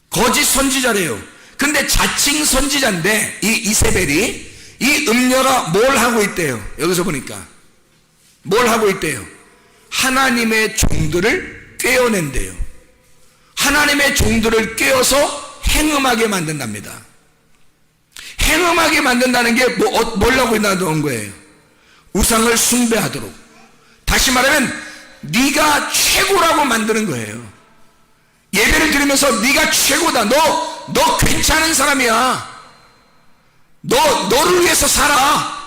거짓 선지자래요. 근데 자칭 선지자인데 이 이세벨이, 이 음녀가 뭘 하고 있대요? 여기서 보니까 뭘 하고 있대요? 하나님의 종들을 꿰어낸대요. 하나님의 종들을 꿰어서 행음하게 만든답니다. 행음하게 만든다는 게 뭐라고 나온 거예요? 우상을 숭배하도록. 다시 말하면 네가 최고라고 만드는 거예요. 예배를 드리면서 네가 최고다. 너 괜찮은 사람이야. 너를 위해서 살아.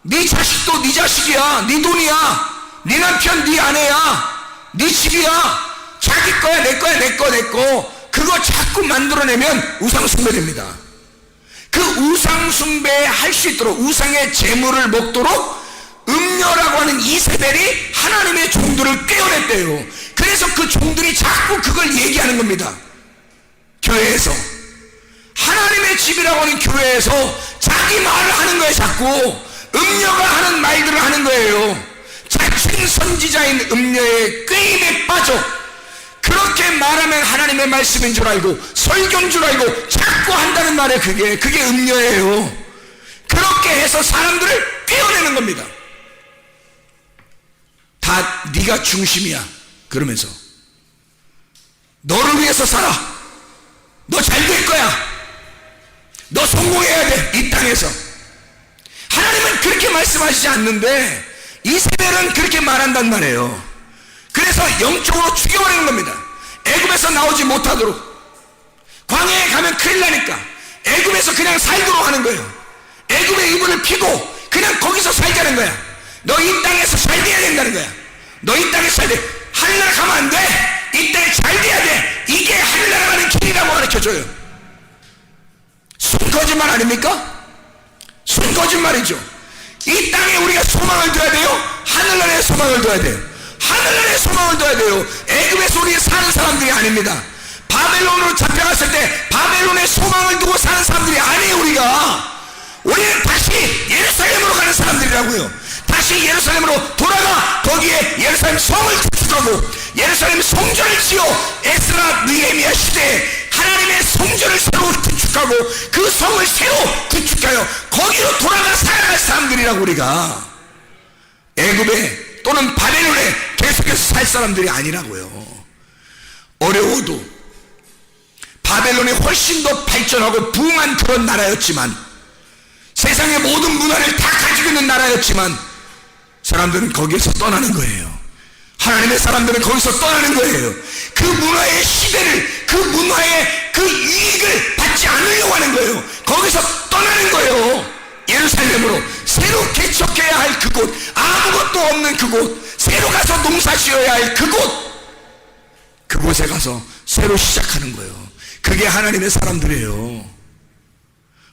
네 자식도 네 자식이야. 네 돈이야. 네 남편 네 아내야. 네 집이야. 자기 거야. 내 거야. 내 거. 그거 자꾸 만들어내면 우상숭배됩니다. 그 우상숭배 할 수 있도록, 우상의 제물을 먹도록 음녀라고 하는 이세벨이 하나님의 종들을 꿰어냈대요. 그래서 그 종들이 자꾸 그걸 얘기하는 겁니다. 교회에서, 하나님의 집이라고 하는 교회에서 자기 말을 하는 거예요. 자꾸 음녀가 하는 말들을 하는 거예요. 자칭 선지자인 음녀의 꾀임에 빠져 그렇게 말하면 하나님의 말씀인 줄 알고 설교인 줄 알고 자꾸 한다는 말에 그게 음녀예요. 그렇게 해서 사람들을 꿰어내는 겁니다. 다 네가 중심이야. 그러면서 너를 위해서 살아. 너 잘 될 거야. 너 성공해야 돼. 이 땅에서. 하나님은 그렇게 말씀하시지 않는데 이세벨은 그렇게 말한단 말이에요. 그래서 영적으로 죽여버리는 겁니다. 애굽에서 나오지 못하도록. 광야에 가면 큰일 나니까 애굽에서 그냥 살도록 하는 거예요. 애굽의 이불을 피고 그냥 거기서 살자는 거야. 너 이 땅에서 잘 돼야 된다는 거야. 너 이 땅에 잘 돼. 하늘나라 가면 안 돼. 이 땅에 잘 돼야 돼. 이게 하늘나라 가는 길이라고 가르쳐줘요. 순거짓말 아닙니까? 순거짓말이죠. 이 땅에 우리가 소망을 둬야 돼요? 하늘나라에 소망을 둬야 돼요. 하늘나라에 소망을 둬야 돼요. 애굽에서 우리가 사는 사람들이 아닙니다. 바벨론으로 잡혀갔을 때 바벨론에 소망을 두고 사는 사람들이 아니에요. 우리는 다시 예루살렘으로 가는 사람들이라고요. 다시 예루살렘으로 돌아가 거기에 예루살렘 성을 구축하고 예루살렘 성전을 지어 에스라 느헤미야 시대에 하나님의 성전을 새로 구축하고 그 성을 새로 구축하여 거기로 돌아가 살아갈 사람들이라고. 우리가 애굽에 또는 바벨론에 계속해서 살 사람들이 아니라고요. 어려워도 바벨론이 훨씬 더 발전하고 부흥한 그런 나라였지만, 세상의 모든 문화를 다 가지고 있는 나라였지만 사람들은 거기에서 떠나는 거예요. 하나님의 사람들은 거기서 떠나는 거예요. 그 문화의 시대를, 그 문화의 그 이익을 받지 않으려고 하는 거예요. 거기서 떠나는 거예요. 예루살렘으로 새로 개척해야 할 그곳, 아무것도 없는 그곳, 새로 가서 농사 지어야 할 그곳에 가서 새로 시작하는 거예요. 그게 하나님의 사람들이에요.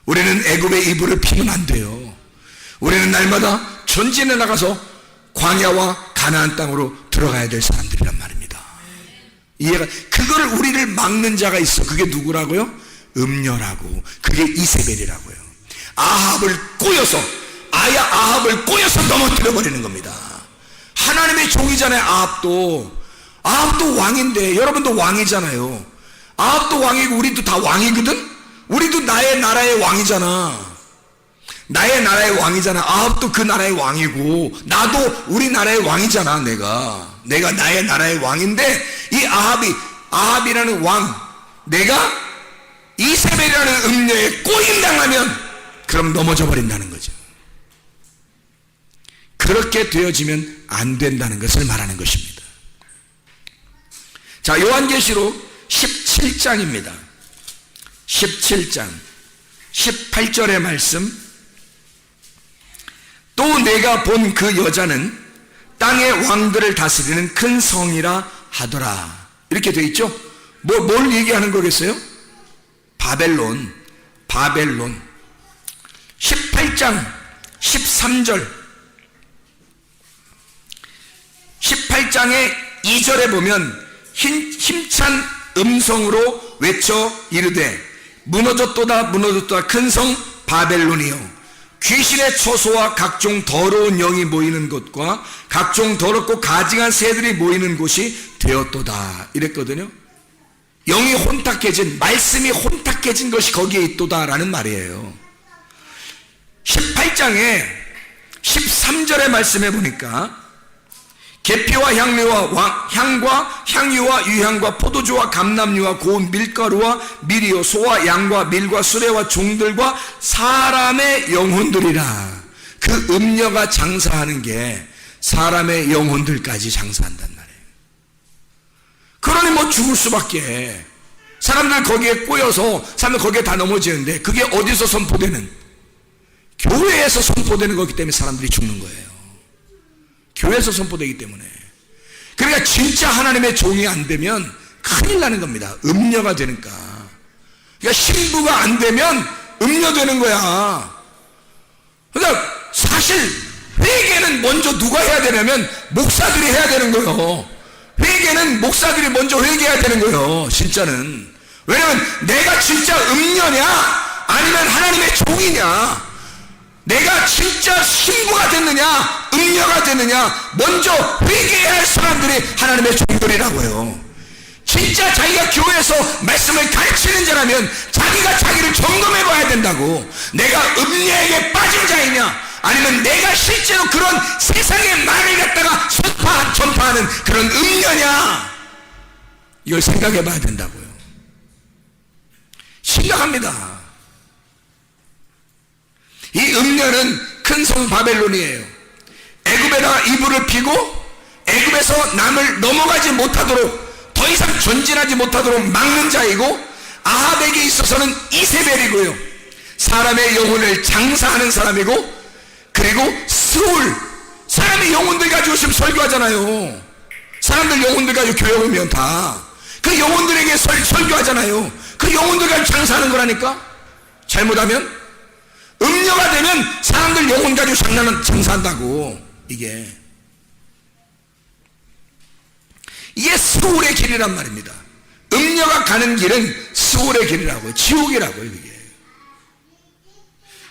우리는 애굽의 이불을 피면 안 돼요. 우리는 날마다 전진해 나가서 광야와 가나안 땅으로 들어가야 될 사람들이란 말입니다. 이해가? 그걸 우리를 막는 자가 있어. 그게 누구라고요? 음녀라고. 그게 이세벨이라고요. 아합을 꼬여서 넘어뜨려 버리는 겁니다. 하나님의 종이잖아요. 아합도 왕인데, 여러분도 왕이잖아요. 아합도 왕이고 우리도 다 왕이거든? 우리도 나의 나라의 왕이잖아. 나의 나라의 왕이잖아. 아합도 그 나라의 왕이고 나도 우리 나라의 왕이잖아. 내가 나의 나라의 왕인데, 이 아합이라는 왕, 내가 이세벨이라는 음녀에 꼬임당하면 그럼 넘어져 버린다는 거죠. 그렇게 되어지면 안 된다는 것을 말하는 것입니다. 자, 요한계시록 17장입니다. 17장 18절의 말씀. 또 내가 본 그 여자는 땅의 왕들을 다스리는 큰 성이라 하더라. 이렇게 되어 있죠. 뭘 얘기하는 거겠어요? 바벨론. 18장 13절, 18장의 2절에 보면 힘찬 음성으로 외쳐 이르되 무너졌도다 큰 성 바벨론이여, 귀신의 처소와 각종 더러운 영이 모이는 곳과 각종 더럽고 가증한 새들이 모이는 곳이 되었도다. 이랬거든요. 영이 혼탁해진, 말씀이 혼탁해진 것이 거기에 있도다라는 말이에요. 18장에 13절의 말씀에 보니까 계피와 향과 향유와 유향과 포도주와 감람유와 고운 밀가루와 밀이요 소와 양과 밀과 수레와 종들과 사람의 영혼들이라. 그 음녀가 장사하는 게 사람의 영혼들까지 장사한단 말이에요. 그러니 죽을 수밖에. 사람들 거기에 꼬여서 사람들 거기에 다 넘어지는데, 그게 어디서 선포되는? 교회에서 선포되는 거기 때문에 사람들이 죽는 거예요. 교회에서 선포되기 때문에. 그러니까 진짜 하나님의 종이 안 되면 큰일 나는 겁니다. 음녀가 되니까. 그러니까 신부가 안 되면 음녀 되는 거야. 그러니까 사실 회개는 먼저 누가 해야 되냐면 목사들이 해야 되는 거예요. 회개는 목사들이 먼저 회개해야 되는 거예요. 진짜는. 왜냐면 내가 진짜 음녀냐 아니면 하나님의 종이냐, 내가 진짜 신부가 됐느냐 음녀가 됐느냐, 먼저 회개해야 할 사람들이 하나님의 종들이라고요. 진짜 자기가 교회에서 말씀을 가르치는 자라면 자기가 자기를 점검해 봐야 된다고. 내가 음녀에게 빠진 자이냐 아니면 내가 실제로 그런 세상의 말을 갖다가 전파하는 그런 음녀냐, 이걸 생각해 봐야 된다고요. 심각합니다. 이 음녀는 큰 성 바벨론이에요. 애굽에다가 이불을 피고 애굽에서 남을 넘어가지 못하도록, 더 이상 전진하지 못하도록 막는 자이고, 아합에게 있어서는 이세벨이고요, 사람의 영혼을 장사하는 사람이고, 그리고 스울, 사람의 영혼들 가지고 지금 설교하잖아요. 사람들 영혼들 가지고 교회 오면 다 그 영혼들에게 설교하잖아요. 그 영혼들과 장사하는 거라니까. 잘못하면 음녀가 되면 사람들 영혼 가지고 장사한다고. 이게 스울의 길이란 말입니다. 음녀가 가는 길은 스울의 길이라고요. 지옥이라고요. 이게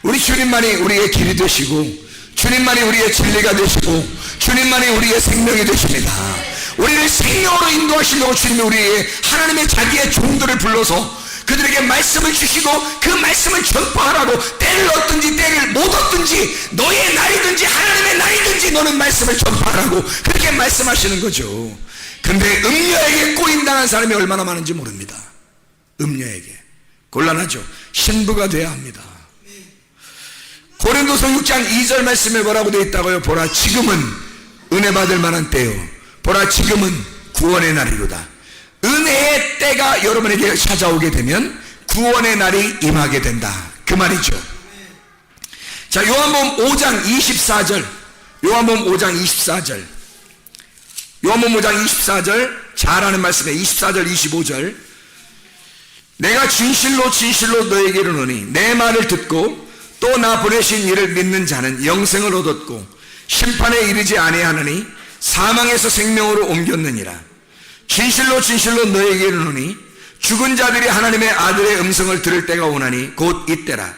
우리 주님만이 우리의 길이 되시고, 주님만이 우리의 진리가 되시고, 주님만이 우리의 생명이 되십니다. 우리를 생명으로 인도하시려고 주님이 우리의 하나님의 자기의 종들을 불러서 그들에게 말씀을 주시고 그 말씀을 전파하라고, 때를 얻든지 때를 못 얻든지 너의 날이든지 하나님의 날이든지 너는 말씀을 전파하라고 그렇게 말씀하시는 거죠. 근데 음녀에게 꼬임당한 사람이 얼마나 많은지 모릅니다. 음녀에게 곤란하죠. 신부가 돼야 합니다. 고린도서 6장 2절 말씀에 뭐라고 되어 있다고요? 보라 지금은 은혜 받을 만한 때요, 보라 지금은 구원의 날이로다. 은혜의 때가 여러분에게 찾아오게 되면 구원의 날이 임하게 된다, 그 말이죠. 자, 요한복음 5장 24절, 요한복음 5장 24절, 요한복음 5장 24절 잘 아는 말씀에 24절 25절, 내가 진실로 진실로 너에게 이르노니 내 말을 듣고 또 나 보내신 이를 믿는 자는 영생을 얻었고 심판에 이르지 아니하느니 사망에서 생명으로 옮겼느니라. 진실로 진실로 너에게 이르노니 죽은 자들이 하나님의 아들의 음성을 들을 때가 오나니 곧 이때라.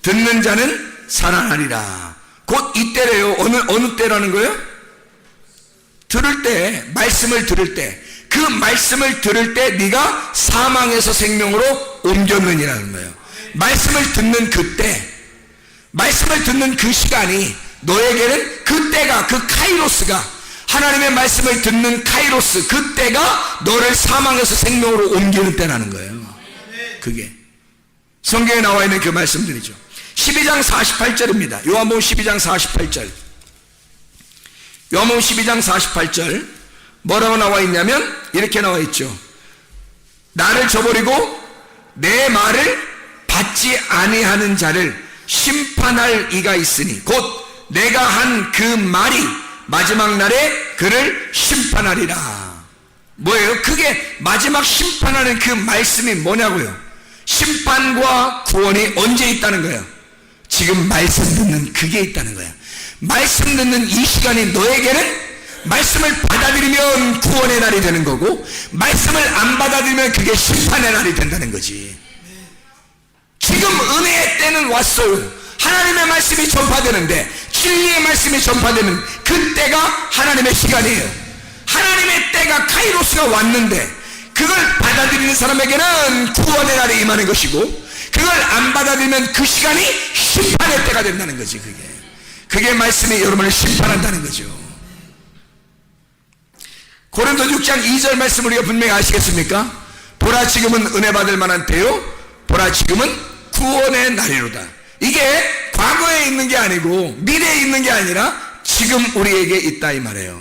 듣는 자는 살아나리라. 곧 이때래요. 어느 때라는 거예요? 들을 때, 말씀을 들을 때, 그 말씀을 들을 때 네가 사망에서 생명으로 옮겼느니라는 거예요. 말씀을 듣는 그때, 말씀을 듣는 그 시간이 너에게는 그때가, 그 카이로스가, 하나님의 말씀을 듣는 카이로스, 그때가 너를 사망에서 생명으로 옮기는 때라는 거예요. 그게 성경에 나와 있는 그 말씀들이죠. 12장 48절입니다. 요한복음 12장 48절. 요한복음 12장 48절 뭐라고 나와 있냐면 이렇게 나와 있죠. 나를 저버리고 내 말을 받지 아니하는 자를 심판할 이가 있으니 곧 내가 한 그 말이 마지막 날에 그를 심판하리라. 뭐예요? 그게 마지막 심판하는 그 말씀이 뭐냐고요? 심판과 구원이 언제 있다는 거예요? 지금 말씀 듣는 그게 있다는 거예요. 말씀 듣는 이 시간이 너에게는 말씀을 받아들이면 구원의 날이 되는 거고, 말씀을 안 받아들이면 그게 심판의 날이 된다는 거지. 지금 은혜의 때는 왔어요. 하나님의 말씀이 전파되는데, 진리의 말씀이 전파되는 그때가 하나님의 시간이에요. 하나님의 때가 카이로스가 왔는데 그걸 받아들이는 사람에게는 구원의 날이 임하는 것이고, 그걸 안 받아들이면 그 시간이 심판의 때가 된다는 거지. 그게 말씀이 여러분을 심판한다는 거죠. 고린도 6장 2절 말씀 우리가 분명히 아시겠습니까? 보라 지금은 은혜 받을 만한 때요, 보라 지금은 구원의 날이로다. 이게 과거에 있는 게 아니고 미래에 있는 게 아니라 지금 우리에게 있다 이 말이에요.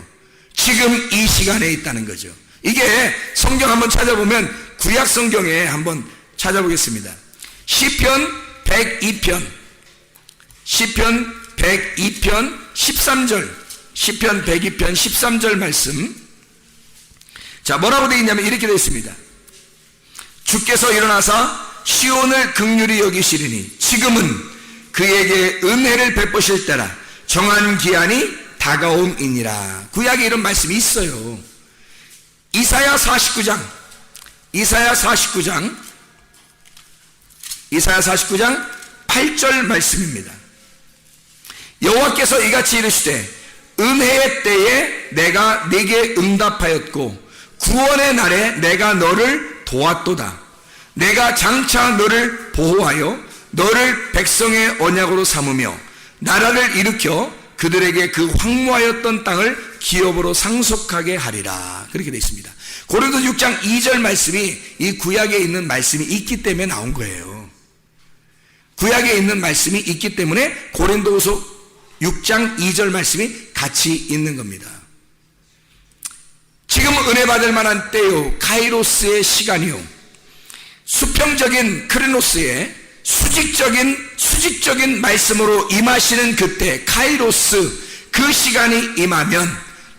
지금 이 시간에 있다는 거죠. 이게 성경 한번 찾아보면, 구약 성경에 한번 찾아보겠습니다. 시편 102편 13절, 시편 102편 13절 말씀. 자, 뭐라고 되어 있냐면 이렇게 되어 있습니다. 주께서 일어나사 시온을 긍휼히 여기시리니 지금은 그에게 은혜를 베푸실 때라. 정한 기한이 다가옴이니라. 구약에 이런 말씀이 있어요. 이사야 49장 8절 말씀입니다. 여호와께서 이같이 이르시되 은혜의 때에 내가 네게 응답하였고 구원의 날에 내가 너를 도왔도다. 내가 장차 너를 보호하여 너를 백성의 언약으로 삼으며 나라를 일으켜 그들에게 그 황무하였던 땅을 기업으로 상속하게 하리라. 그렇게 되어 있습니다. 고린도 6장 2절 말씀이 이 구약에 있는 말씀이 있기 때문에 나온 거예요. 구약에 있는 말씀이 있기 때문에 고린도후서 6장 2절 말씀이 같이 있는 겁니다. 지금 은혜 받을 만한 때요, 카이로스의 시간이요, 수평적인 크리노스의 수직적인 말씀으로 임하시는 그때 카이로스, 그 시간이 임하면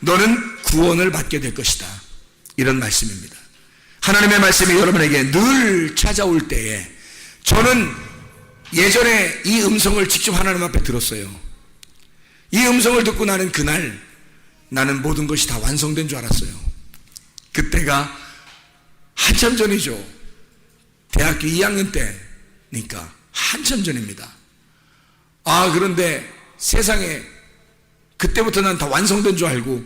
너는 구원을 받게 될 것이다. 이런 말씀입니다. 하나님의 말씀이 여러분에게 늘 찾아올 때에, 저는 예전에 이 음성을 직접 하나님 앞에 들었어요. 이 음성을 듣고 나는 그날 나는 모든 것이 다 완성된 줄 알았어요. 그때가 한참 전이죠. 대학교 2학년 때니까 한참 전입니다. 그런데 세상에 그때부터 난 다 완성된 줄 알고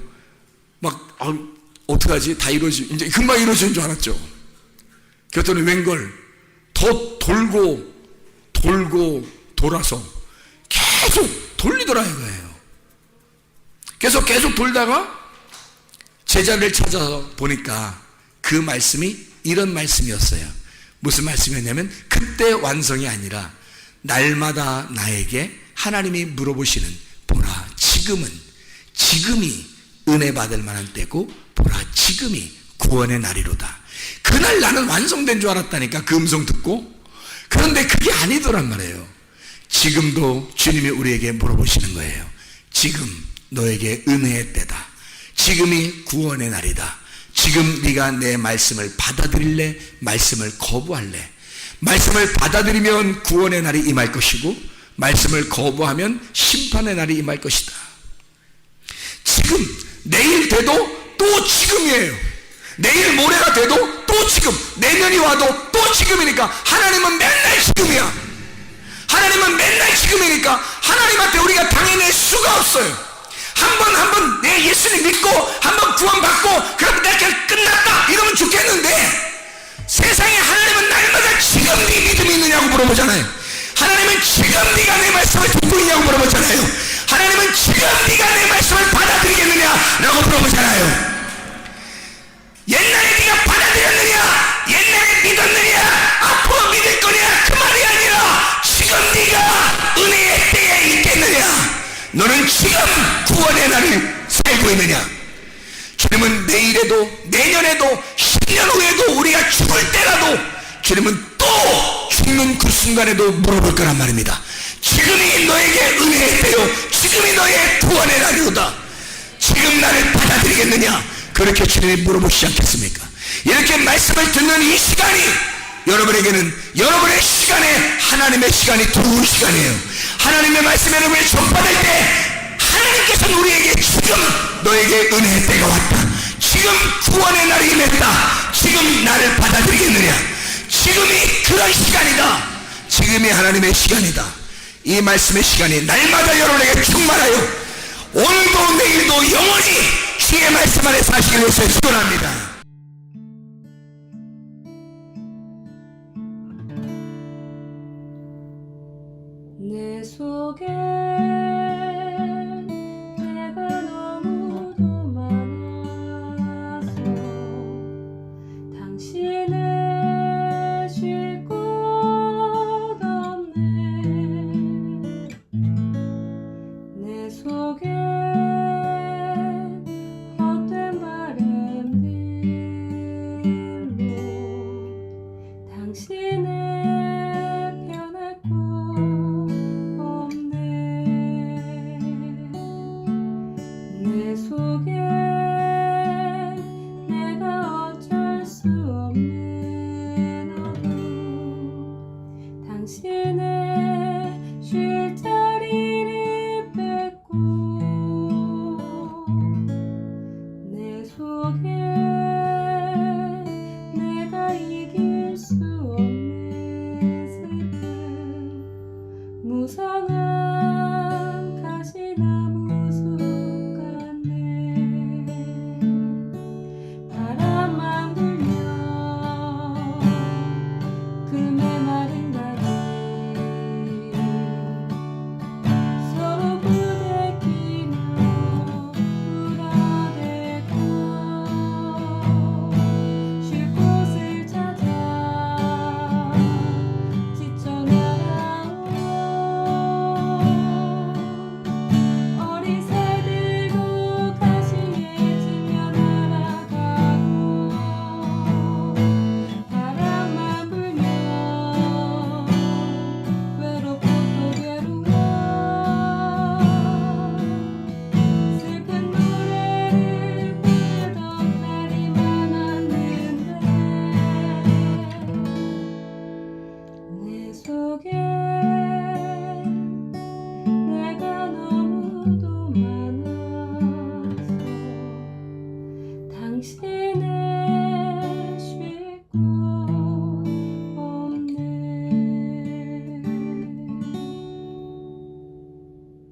막 어떡하지? 다 이제 금방 이루어지는 줄 알았죠. 그랬더니 웬걸 더 돌고 돌아서 계속 돌리더라 이거예요. 계속 돌다가 제자를 찾아서 보니까 그 말씀이 이런 말씀이었어요. 무슨 말씀이었냐면, 그때 완성이 아니라 날마다 나에게 하나님이 물어보시는, 보라 지금이 은혜 받을 만한 때고, 보라 지금이 구원의 날이로다. 그날 나는 완성된 줄 알았다니까, 그 음성 듣고. 그런데 그게 아니더란 말이에요. 지금도 주님이 우리에게 물어보시는 거예요. 지금 너에게 은혜의 때다. 지금이 구원의 날이다. 지금 네가 내 말씀을 받아들일래? 말씀을 거부할래? 말씀을 받아들이면 구원의 날이 임할 것이고, 말씀을 거부하면 심판의 날이 임할 것이다. 지금, 내일 돼도 또 지금이에요. 내일 모레가 돼도 또 지금, 내년이 와도 또 지금이니까 하나님은 맨날 지금이야. 하나님은 맨날 지금이니까 하나님한테 우리가 당해낼 수가 없어요. 한 번 내 예수님 믿고 한 번 구원받고 그럼 내가 끝났다 이러면 좋겠는데, 세상에 하나님은 날마다 지금 네 믿음이 있느냐고 물어보잖아요. 하나님은 지금 네가 내 말씀을 듣고 있냐고 물어보잖아요. 하나님은 지금 네가 내 말씀을 받아들이겠느냐라고 물어보잖아요. 옛날에 네가 받아들였느냐, 옛날에 믿었느냐, 앞으로 믿을 거냐, 그 말이 아니라 지금 네가 은혜의 때에 있겠느냐, 너는 지금 구원의 날을 살고 있느냐. 주님은 내일에도 내년에도 10년 후에도 우리가 죽을 때라도 주님은 또 죽는 그 순간에도 물어볼 거란 말입니다. 지금이 너에게 은혜의 때요, 지금이 너의 구원의 날이로다. 지금 나를 받아들이겠느냐, 그렇게 주님이 물어보시지 않겠습니까? 이렇게 말씀을 듣는 이 시간이 여러분에게는 여러분의 시간에 하나님의 시간이 들어올 시간이에요. 하나님의 말씀을 여러분이 전받을 때 하나님께서는 우리에게 지금 너에게 은혜의 때가 왔다, 지금 구원의 날이 임했다, 지금 나를 받아들이겠느냐, 지금이 그런 시간이다, 지금이 하나님의 시간이다. 이 말씀의 시간이 날마다 여러분에게 충만하여 오늘도 내일도 영원히 주의 말씀 안에 사시길 위해서 축원합니다. 내 속에 내가 너무도 많아서 당신을 쉴 곳 없네. 내 속에 헛된 바램들로 당신을 변할 곳 내 속에 내가 어쩔 수 없는 어둠, 당신의 쉴 자리를 뺏고 내 속에 내가 이길 수 없는 슬픔, 무성한 가시나무 숲 같네. 당신